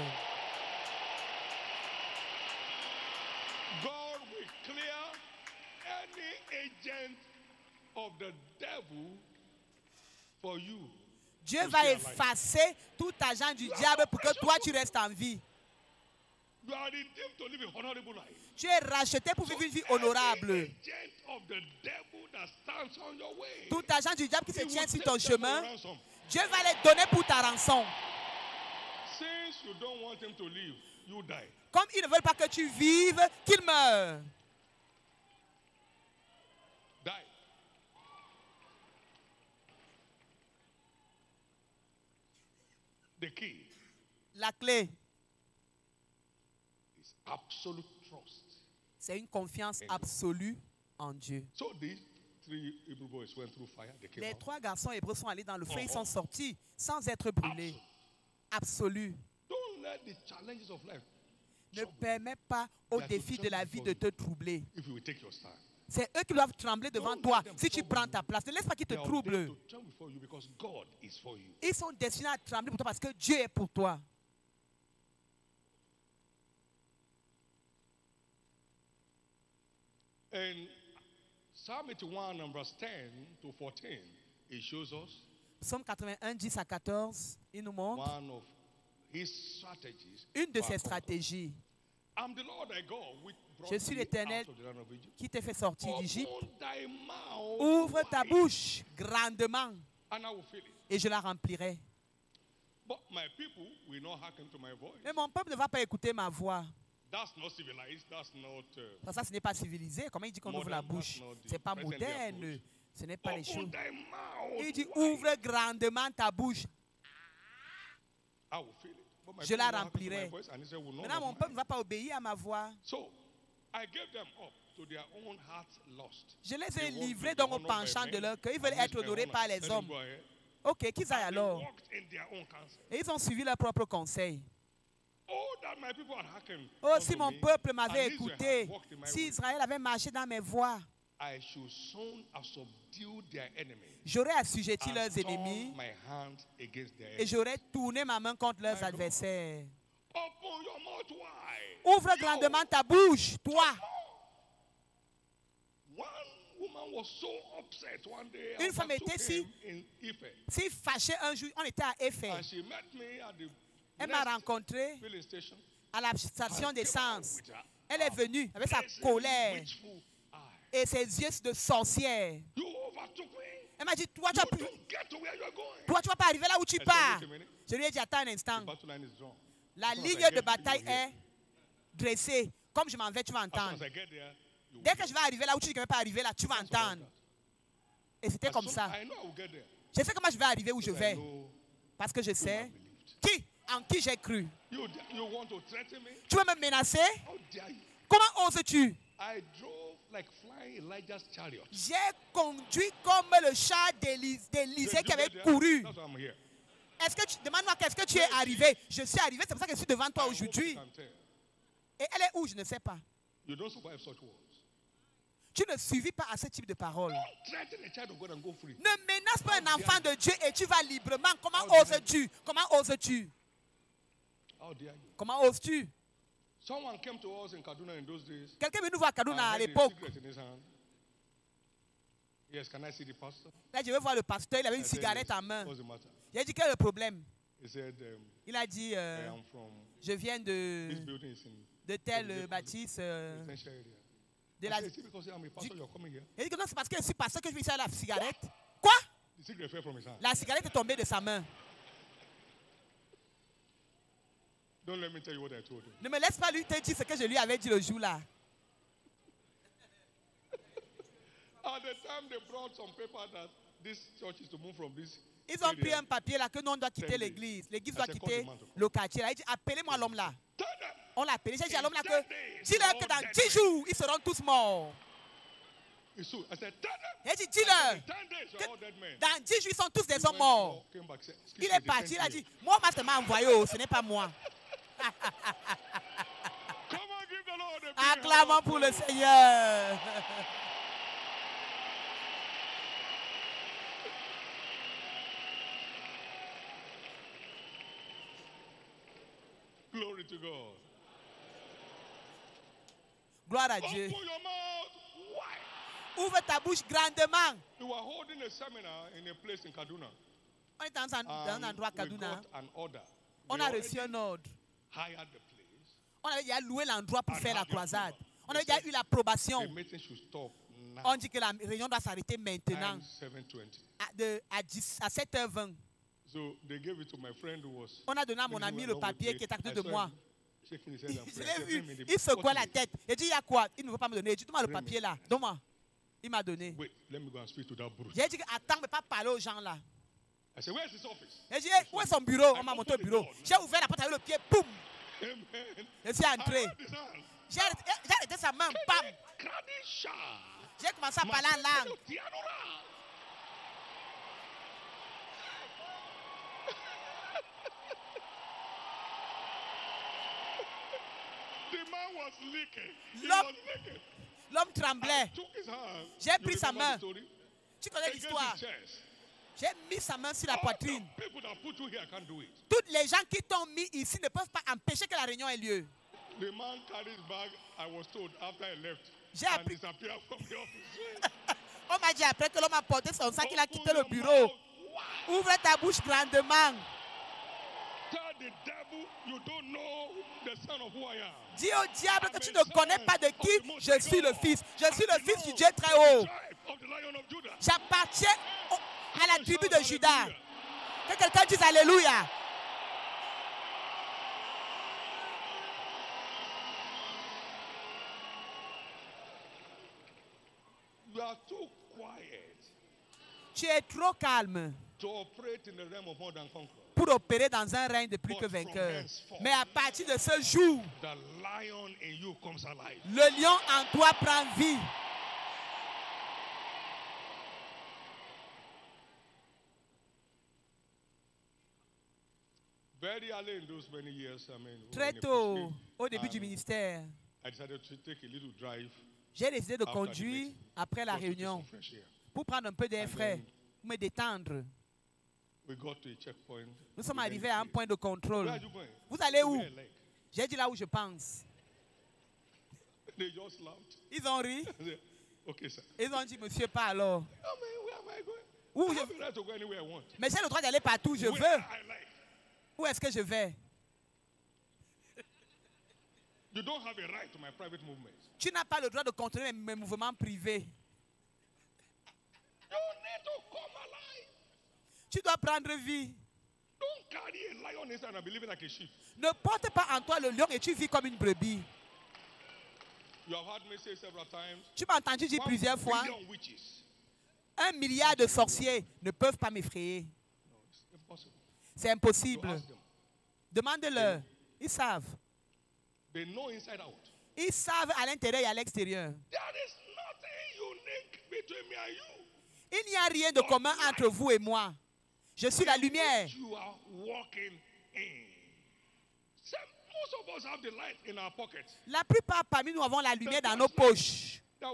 God will clear any agent of the devil for you. Dieu to va stay alive. effacer tout agent du diable pour que toi tu restes en vie. You are redeemed to live a honorable life. Tu es racheté pour vivre une vie honorable. Any agent of the devil that stands on your way, Tout agent du diable qui se he will tient sur take ton them for chemin, ransom. Dieu va les donner pour ta rançon. Since you don't want him to live, you die. Comme ils ne veulent pas que tu vives, qu'ils meurent. Die. The key La clé, is absolute trust. c'est une confiance absolue en Dieu. So the 3 Hebrew boys went through fire. They came Les out. 3 garçons hébreux sont allés dans le feu, ils sont Oh. sortis sans être brûlés. Absolu. Don't let the challenges of life Ne trouble permets pas aux They are to défis de la tremble vie before de te troubler. you if you will take your stand. C'est eux qui doivent trembler devant Don't toi let them si tu trouble prends you. ta place. Ne laisse pas qu'ils te They are ordained troublent. to tremble before you because God is for you. Ils sont destinés à trembler pour toi parce que Dieu est pour toi. In Psalm 81 and verse 10 to 14, it shows us Psaume 81, 10 à 14, il nous montre one of his strategies. une de for ses our comfort. stratégies. I'm the Lord thy God, which brought Je suis thee l'Éternel out of the land of Egypt. qui t'ai fait sortir d'Égypte. Open thy mouth Ouvre ta wide, bouche grandement and I will fill it. et je la remplirai. But my people will not hearken to my voice. Mais mon peuple ne va pas écouter ma voix. That's not civilized. That's not. Ça, ce n'est pas civilisé. Comment il dit qu'on ouvre la Modern, bouche? that's not the Ce n'est pas present day moderne. approach. Ce n'est pas les Open choses. thy mouth Il dit wide, ouvre grandement ta bouche. I will fill it. But my Je people la will not hearken to my remplirai. voice, and he said, will not Maintenant, of mon peuple mine. ne va pas obéir à ma voix. So I gave them up to their own heart's lust. Je les They ai want to livrés be donc au honored by penchant men, de leur cœur. Ils veulent and être this my honorés honor. par les Let them hommes. go ahead. Ok, qu'ils aillent And they alors. walked in their own counsel. Et ils ont suivi leur propre conseil. Oh, that my people had hearkened Oh, unto si mon me, peuple and m'avait Israel écouté, had walked in my si ways, Israël avait marché dans mes voies, I should soon have subdued their enemies j'aurais assujetti and leurs turned ennemis my hand against their et enemies. j'aurais tourné ma main contre leurs My God. adversaires. Open your mouth wide. Ouvre grandement ta bouche, toi. One woman was so upset one day. Une I femme overtook était si- him in Ife, Si fâché un jour, on était à Effet. and she met me at the Elle m'a next rencontré filling station. à la station d'essence. With her Elle est venue avec sa piercing, colère witchful eye. et ses yeux de sorcière. You overtook me. Elle m'a dit, toi, tu You vas plus- don't get to where you're going. toi, tu vas pas arriver là où tu I said, pars. wait a minute. Je lui ai dit, attends un instant. The battle line is drawn. La As soon as I ligne get de to bataille you here, est dressée. Comme je m'en vais, tu vas as soon entendre. as I get there, you will Dès hear. que je vais arriver là où tu ne peux pas arriver là, tu vas That's what I entendre. got. Et c'était As comme soon- ça. I know I will get there. Je sais comment je vais arriver où je Because I vais. know Parce que je whom I sais believed. en qui j'ai cru. You want to threaten me? Tu veux me menacer? How dare you? Comment oses-tu? I drove like flying Elijah's chariot. J'ai conduit comme le chat d'Élysée qui avait That's couru. why I'm here. Est-ce que demande-moi qu'est-ce que tu es arrivé? Je suis arrivé, c'est pour ça que je suis devant toi I hope aujourd'hui. you can tell. Et elle est où? Je ne sais pas. You don't survive such words. Tu ne suivis pas à ce type de paroles. Don't threaten a child of God and go free. Ne menace pas un enfant de Dieu et tu vas librement. Comment How dare oses-tu? Comment oses-tu? How dare you? Comment oses-tu? Someone came to us in Kaduna in those days. Quelqu'un est venu voir Kaduna and à had a l'époque. cigarette in his hand. Yes, can I see the pastor? Là, je vais voir le pasteur, il avait I une said, cigarette yes. en main. What's the matter? J'ai dit, quel est le problème? He said, Il a dit, I am from je viens this de building is in tel From the- bâtisse. residential area. De I la... said, is it because I'm a pastor you're coming here? Il dit que non, c'est parce que je suis pasteur que je vais ici à la cigarette. Quoi? The cigarette fell from his hand. La cigarette est tombée de sa main. Don't let me tell you what I told him. Ne me laisse pas lui te dire ce que je lui avais dit le jour-là. At the time they brought some paper that this church is to move from this Ils ont pris area. un papier là que nous on doit quitter Send l'église. it. L'église I doit said, quitter call the man to come. le quartier là. Il dit, appelez-moi l'homme là. Tell them. On l'a appelé. J'ai dit à l'homme là In que 10 days, dis-leur they're que dans all 10 dead. jours, ils seront tous morts. It's true. I said, tell them. J'ai dit, dis-leur In 10 days, you're all dead men. dans 10 jours, ils sont tous He des hommes went morts. out, came back, said, excuse Il me, est they parti, sent il a you. dit, moi, master m'a envoyé, oh, ce n'est pas moi. Come on, give the Lord a big hand Acclamons of pour le praise. Seigneur. Glory to God. Gloire à Dieu. Open your mouth wide. Ouvre ta bouche grandement. We were holding a seminar in a place in Kaduna. On est dans un endroit à we Kaduna. got an order. On They a reçu already un ordre. hired the place. On avait déjà loué l'endroit pour And faire la had the croisade. approval. On avait They déjà said eu l'approbation. The meeting should stop now. On dit que la réunion doit s'arrêter maintenant Time 7:20. à 7h20. So they gave it to my friend who was. On a donné à mon when he ami was le along with papier me. qui est à côté I de saw moi. him shaking his head and Je praying. I l'ai said, vu, "Bring me the- il secouait what la is it?" tête. Il dit, il y a quoi? Il ne veut pas me donner. Il dit, donne-moi le Bring me. papier là. Donne-moi. Il m'a donné. Wait, let me go and speak to that brute. J'ai dit, attends, ne peux pas parler aux gens là. I said, where's his office? J'ai dit, où est son bureau? On m'a monté au bureau. J'ai ouvert la porte avec le pied, boum. Amen. Je suis I entré. held his hand. J'ai arrêté sa main, bam. Kadisha. J'ai commencé à parler en langue. L'homme tremblait. J'ai pris sa main. Tu connais l'histoire. J'ai mis sa main sur la poitrine. Toutes les gens qui t'ont mis ici ne peuvent pas empêcher que la réunion ait lieu. J'ai appris. On m'a dit après que l'homme a porté son sac, il a quitté le bureau. Ouvre ta bouche grandement. Dis au diable que tu ne connais pas de qui je suis le fils. Je suis le fils du Dieu très haut. J'appartiens à la tribu de Judas. Que quelqu'un dise Alléluia. Tu es trop calme pour opérer dans un règne de plus que vainqueur. Mais à partir de ce jour, le lion en toi prend vie. Très tôt, au début du ministère, j'ai décidé de conduire après la réunion pour prendre un peu d'air frais, pour me détendre. Nous sommes arrivés à un point de contrôle. Vous allez où? J'ai dit là où je pense. Ils ont ri. Ils ont dit, monsieur, pas alors. Où je... Mais j'ai le droit d'aller partout où je veux. Où est-ce que je vais? Tu n'as pas le droit de contrôler mes mouvements privés. Tu dois prendre vie. Ne porte pas en toi le lion et tu vis comme une brebis. Tu m'as entendu dire plusieurs fois, 1 milliard de sorciers ne peuvent pas m'effrayer. C'est impossible. Demande-leur. Ils savent. Ils savent à l'intérieur et à l'extérieur. Il n'y a rien de commun entre vous et moi. Je suis la lumière. La plupart parmi nous avons la lumière dans nos poches. La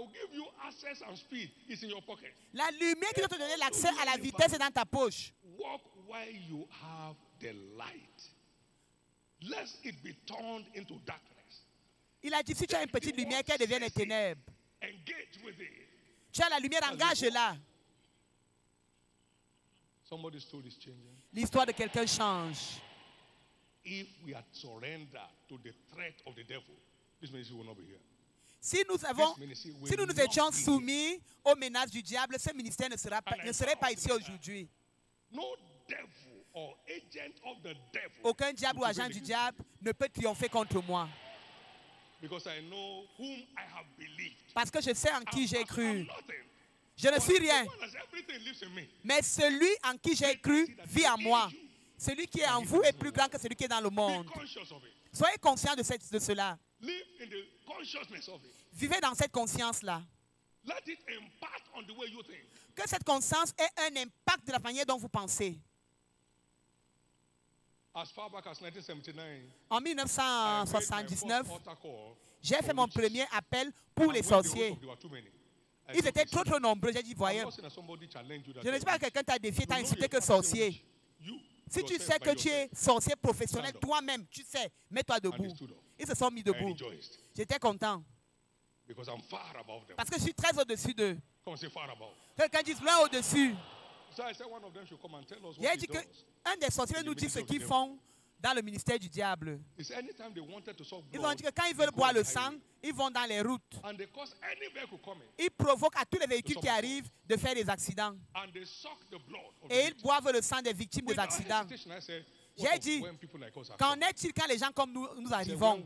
lumière qui doit te donner l'accès à la vitesse est dans ta poche. Il a dit, si tu as une petite lumière, qu'elle devienne les ténèbres. Tu as la lumière, engage-la. L'histoire de quelqu'un change. Si nous nous étions soumis aux menaces du diable, ce ministère ne serait pas ici aujourd'hui. Aucun diable ou agent du diable ne peut triompher contre moi. Parce que je sais en qui j'ai cru. Je ne suis rien. Mais celui en qui j'ai cru vit en moi. Celui qui est en vous est plus grand que celui qui est dans le monde. Soyez conscients de cela. Vivez dans cette conscience-là. Que cette conscience ait un impact de la manière dont vous pensez. En 1979, j'ai fait mon premier appel pour les sorciers. Ils étaient trop nombreux. J'ai dit, voyez, je ne dis pas que quelqu'un t'a défié, t'a insulté que sorcier. Si tu sais que tu es sorcier professionnel, toi-même, tu sais, mets-toi debout. Ils se sont mis debout. J'étais content. Parce que je suis très au-dessus d'eux. Quelqu'un dit loin au-dessus. J'ai dit qu'un des sorciers nous dit ce qu'ils font dans le ministère du diable. Ils ont dit que quand ils veulent boire le sang, ils vont dans les routes. Ils provoquent à tous les véhicules qui arrivent de faire des accidents. Et ils boivent le sang des victimes des accidents. J'ai dit, qu'en est-il quand les gens comme nous arrivons?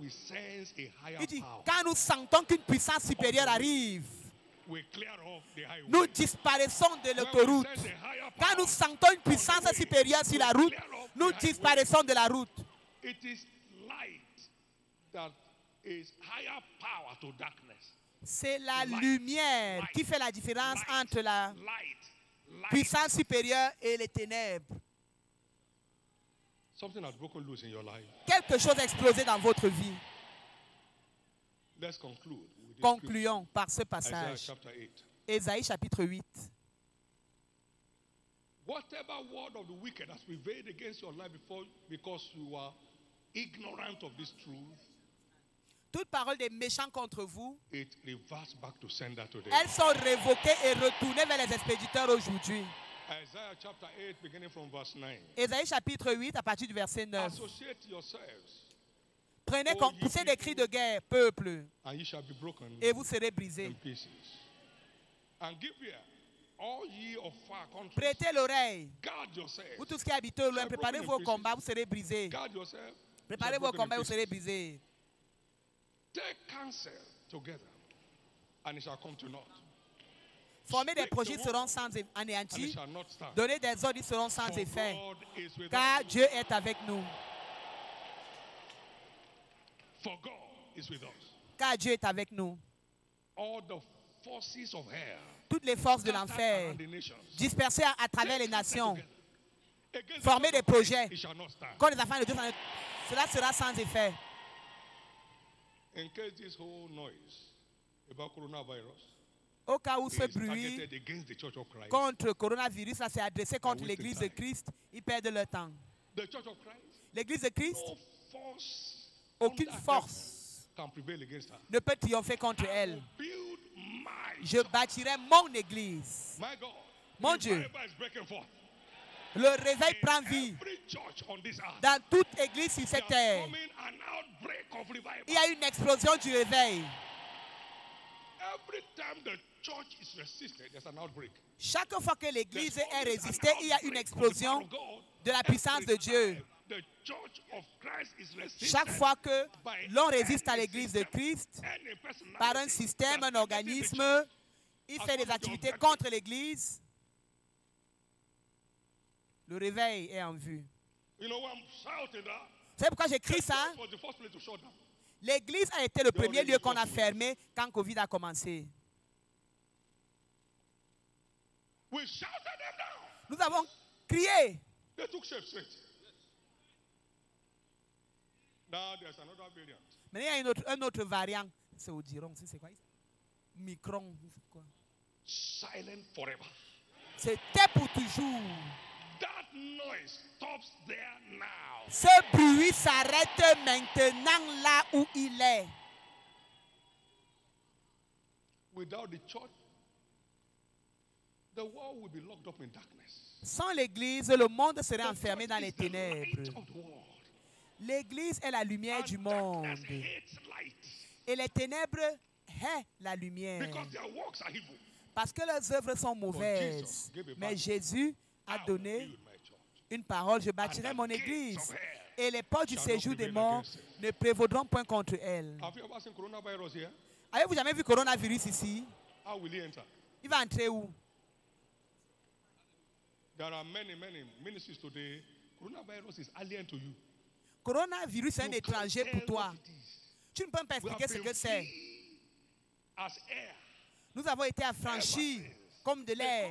Il dit, quand nous sentons qu'une puissance supérieure arrive, nous disparaissons de l'autoroute. Quand nous sentons une puissance supérieure sur la route, nous disparaissons de la route. C'est la lumière qui fait la différence entre la puissance supérieure et les ténèbres. Quelque chose a explosé dans votre vie. Concluons par ce passage. Ésaïe chapitre 8. Whatever word of the wicked has prevailed against your life before because you are ignorant of this truth, toute parole des méchants contre vous, it reverts back to sender today. Elles sont révoquées et retournées vers les expéditeurs aujourd'hui. Isaiah chapter 8 beginning from verse 9. Ésaïe chapitre 8 à partir du verset 9. Associate yourselves. Prenez, poussez des cris de guerre, peuple, and ye shall be broken et vous serez brisés. in pieces. And give ear, all ye of far countries. Prêtez l'oreille. Guard yourselves. Vous tous qui habitez au loin, préparez-vous au combat, vous serez brisés. Guard yourselves. Préparez-vous au combat, vous serez brisés. Take counsel together, and it shall come to naught. Formez des projets seront sans anéantis. Donnez des ordres, ils seront sans effet. Car Dieu est avec nous. For God is with us. Car Dieu est avec nous. All the forces of hell, toutes les forces de l'enfer dispersées à travers les nations. Formez des projets contre les enfants de Dieu. Cela sera sans effet. In case this whole noise about coronavirus, au cas où ce bruit contre le coronavirus, ça s'est adressé contre l'église de Christ, ils perdent leur temps. L'église de Christ, aucune force ne peut triompher contre elle. Je bâtirai mon église. Mon Dieu, le réveil prend vie dans toute église sur cette terre. Il y a une explosion du réveil. Chaque fois que l'église est résistée, il y a une explosion de la puissance de Dieu. Chaque fois que l'on résiste à l'église de Christ par un système, un organisme, il fait des activités contre l'église, le réveil est en vue. C'est pourquoi j'écris ça. L'église a été le premier lieu qu'on a fermé quand Covid a commencé. Nous avons crié. Mais il y a un autre variant. C'est Odiron, c'est quoi? Micron, c'est quoi? Silent forever. C'était pour toujours. That noise stops there now. Ce bruit s'arrête maintenant là où il est. Without the church, the world will be locked up in darkness. Sans l'église, le monde serait enfermé dans les ténèbres. L'église est la lumière du monde. Et les ténèbres haïssent la lumière. Parce que leurs œuvres sont mauvaises. Mais Jésus a donné une parole. Je bâtirai mon église. Et les portes du séjour des morts ne prévaudront point contre elle. Avez-vous jamais vu coronavirus ici? Il va entrer où? There are many ministries today. Coronavirus is alien to you. Coronavirus est un étranger pour toi. Tu ne peux pas expliquer ce que c'est. Nous avons été affranchis comme de l'air.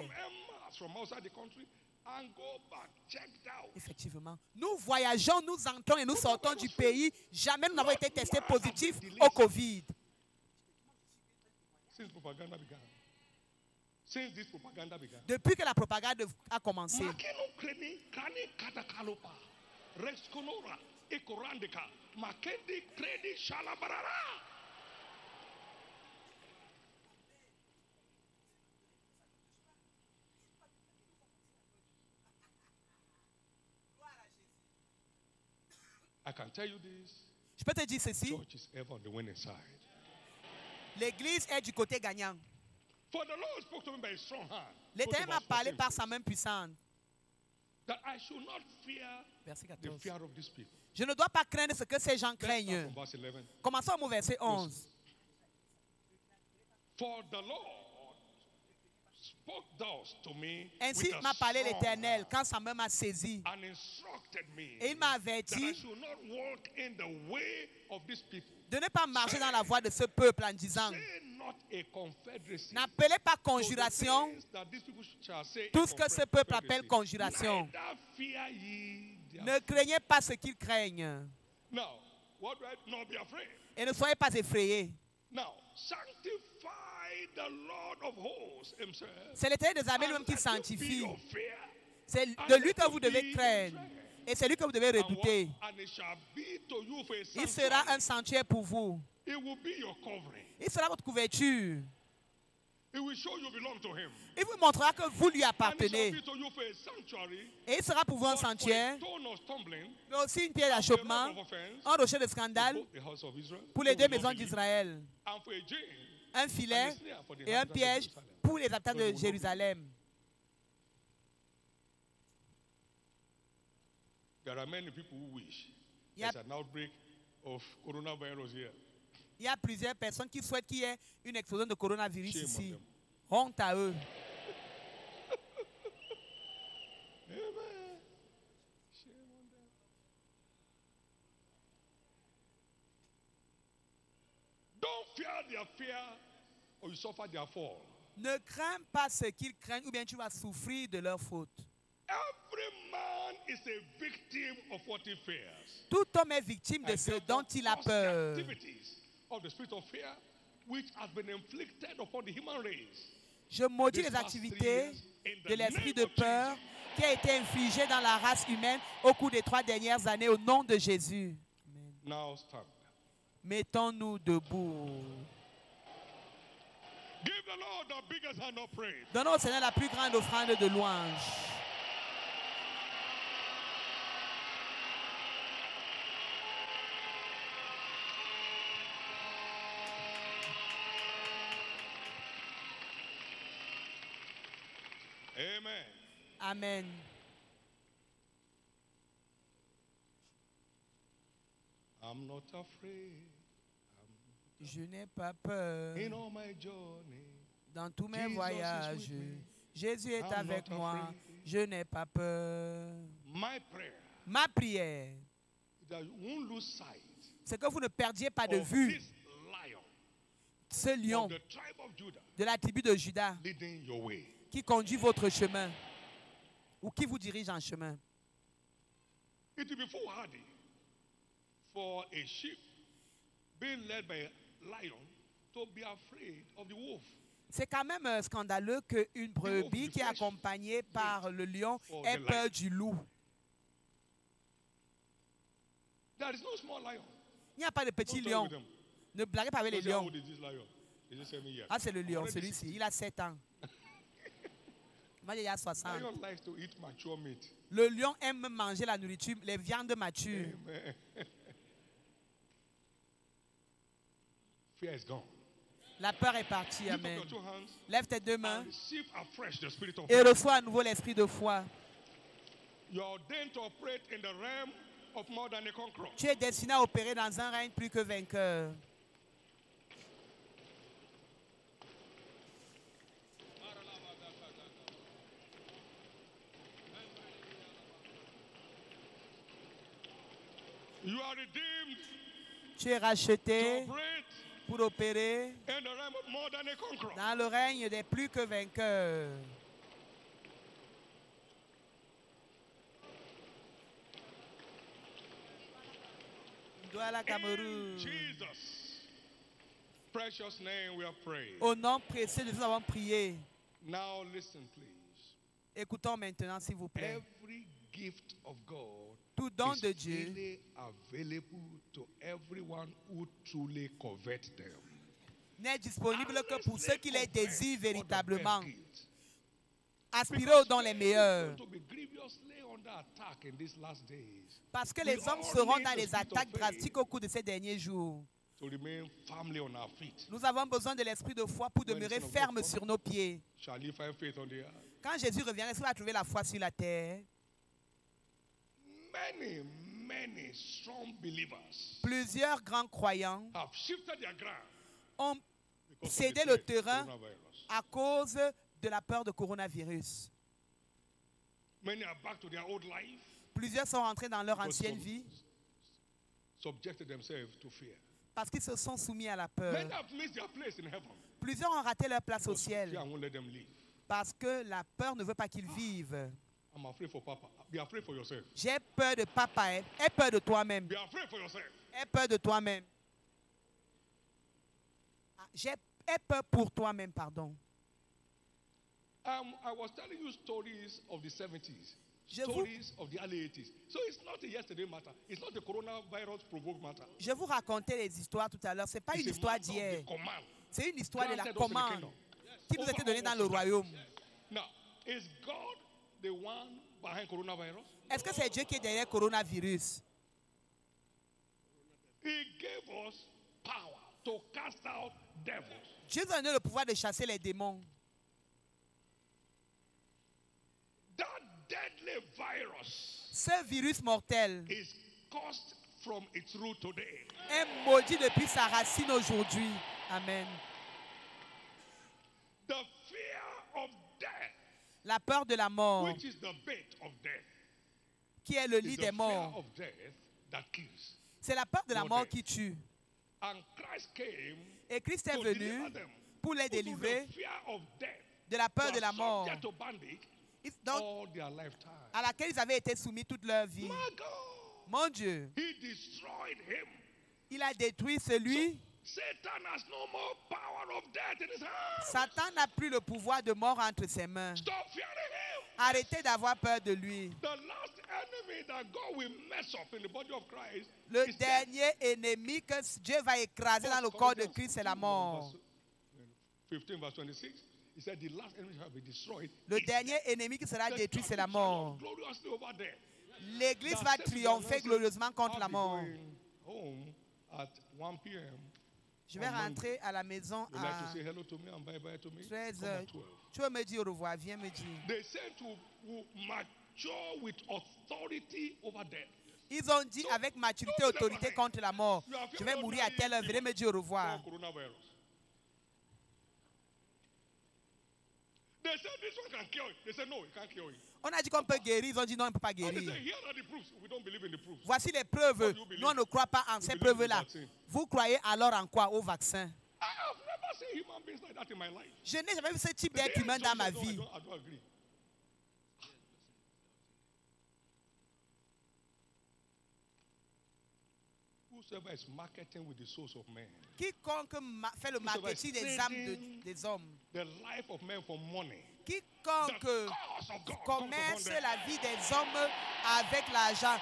Effectivement. Nous voyageons, nous entrons et nous sortons du pays. Jamais nous n'avons été testés positifs au Covid. Depuis que la propagande a commencé. I can tell you this. Je peux te dire ceci. L'église est du côté gagnant. L'Éternel m'a parlé par sa main puissante. Verset 14. Je ne dois pas craindre ce que ces gens craignent. Commençons au verset 11. Ainsi m'a parlé l'Éternel quand Samuel m'a saisi. Et il m'a averti de ne pas marcher dans la voie de ce peuple en disant: n'appelez pas conjuration tout ce que ce peuple appelle conjuration. Ne craignez pas ce qu'ils craignent. Et ne soyez pas effrayés. C'est l'Éternel des armées lui-même qui sanctifie. C'est de lui que vous devez craindre. Et c'est lui que vous devez redouter. Il sera un sanctuaire pour vous. Il sera votre couverture. Il vous montrera que vous lui appartenez. Et il sera pour vous un sanctuaire, mais aussi une pierre d'achoppement, un rocher de scandale pour les deux maisons d'Israël, un filet et un piège pour les habitants de Jérusalem. Il y a plusieurs personnes qui souhaitent qu'il y ait une explosion de coronavirus ici. Honte à eux. Ne crains pas ce qu'ils craignent ou bien tu vas souffrir de leur faute. Tout homme est victime de ce dont il a peur. Je maudis les activités de l'esprit de peur qui a été infligé dans la race humaine au cours des 3 dernières années au nom de Jésus. Amen. Mettons-nous debout. Donnons au Seigneur la plus grande offrande de louange. Amen. Amen. I'm not afraid. Je n'ai pas peur. In all my journey, dans tous mes voyages, Jésus est avec moi. Je n'ai pas peur. Ma prière, c'est que vous ne perdiez pas de vue ce lion de la tribu de Juda qui conduit votre chemin ou qui vous dirige en chemin. It will be foolhardy for a sheep being led by a lion to be afraid of the wolf. C'est quand même scandaleux qu'une brebis qui est accompagnée par le lion ait peur du loup. There is no small lion. Il n'y a pas de petit lion. Ne blaguez pas avec les lions. Ah, c'est le lion, celui-ci. Il a 7 ans. Moi, il y a 60. Le lion aime manger la nourriture, les viandes matures. Fear is gone. La peur est partie. Amen. Lève tes 2 mains et reçois à nouveau l'esprit de foi. Tu es destiné à opérer dans un règne plus que vainqueur. Tu es racheté pour opérer dans le règne des plus que vainqueurs. Au nom précieux de Jésus, nous avons prié. Now listen, please. Écoutons maintenant, s'il vous plaît. Every gift of God tout don de Dieu n'est disponible que pour ceux qui les désirent véritablement. Aspirez aux dons les meilleurs. Parce que les hommes seront dans les attaques drastiques au cours de ces derniers jours. Nous avons besoin de l'esprit de foi pour demeurer fermes sur nos pieds. Quand Jésus reviendra, est-ce qu'il va trouver la foi sur la terre? Plusieurs grands croyants ont cédé le terrain à cause de la peur de coronavirus. Many are back to their old life. Plusieurs sont rentrés dans leur ancienne vie subjected themselves to fear. Parce qu'ils se sont soumis à la peur. Many have missed their place in heaven. Plusieurs ont raté leur place au ciel Fear won't let them live. parce que la peur ne veut pas qu'ils vivent. I'm afraid for Papa. Be afraid for yourself. J'ai peur de papa. Aie peur de toi-même. Be afraid for yourself. Aie peur de toi-même. Aie peur pour toi-même, pardon. I was telling you stories of the 70s. Stories of the early 80s. So it's not a yesterday matter. It's not a coronavirus provoked matter. Je vous racontais les histoires tout à l'heure. C'est pas une histoire d'hier. C'est une histoire de la commande qui nous était donnée dans le royaume. Now, is God the one behind coronavirus? Est-ce que c'est Dieu qui est derrière le coronavirus? He gave us power to cast out devils. Dieu nous a donné le pouvoir de chasser les démons. That deadly virus ce virus mortel is caused from its root today. Est maudit depuis sa racine aujourd'hui. Amen. The fear of death, la peur de la mort, which is the bait of death, qui est le lit des morts. C'est la peur de la mort qui tue. And Christ came et Christ est venu pour les délivrer de la peur de la mort, donc, à laquelle ils avaient été soumis toute leur vie. Mon Dieu, il a détruit celui. Satan n'a plus le pouvoir de mort entre ses mains. Arrêtez d'avoir peur de lui. Le dernier ennemi que Dieu va écraser dans le corps de Christ, c'est la mort. Le dernier ennemi qui sera détruit, c'est la mort. L'Église va triompher glorieusement contre la mort. Je vais rentrer à la maison à 13 heures. Tu veux me dire au revoir? Viens me dire. Ils ont dit avec maturité et autorité contre la mort. Je vais mourir à telle heure. Venez me dire au revoir. On a dit qu'on peut guérir. Ils ont dit non, on ne peut pas guérir. Voici les preuves. Nous, on ne croit pas en ces preuves-là. Vous croyez alors en quoi? Au vaccin? Je n'ai jamais vu ce type d'être humain dans ma vie. Quiconque fait le marketing des âmes des hommes. Quiconque commerce la vie des hommes avec l'argent.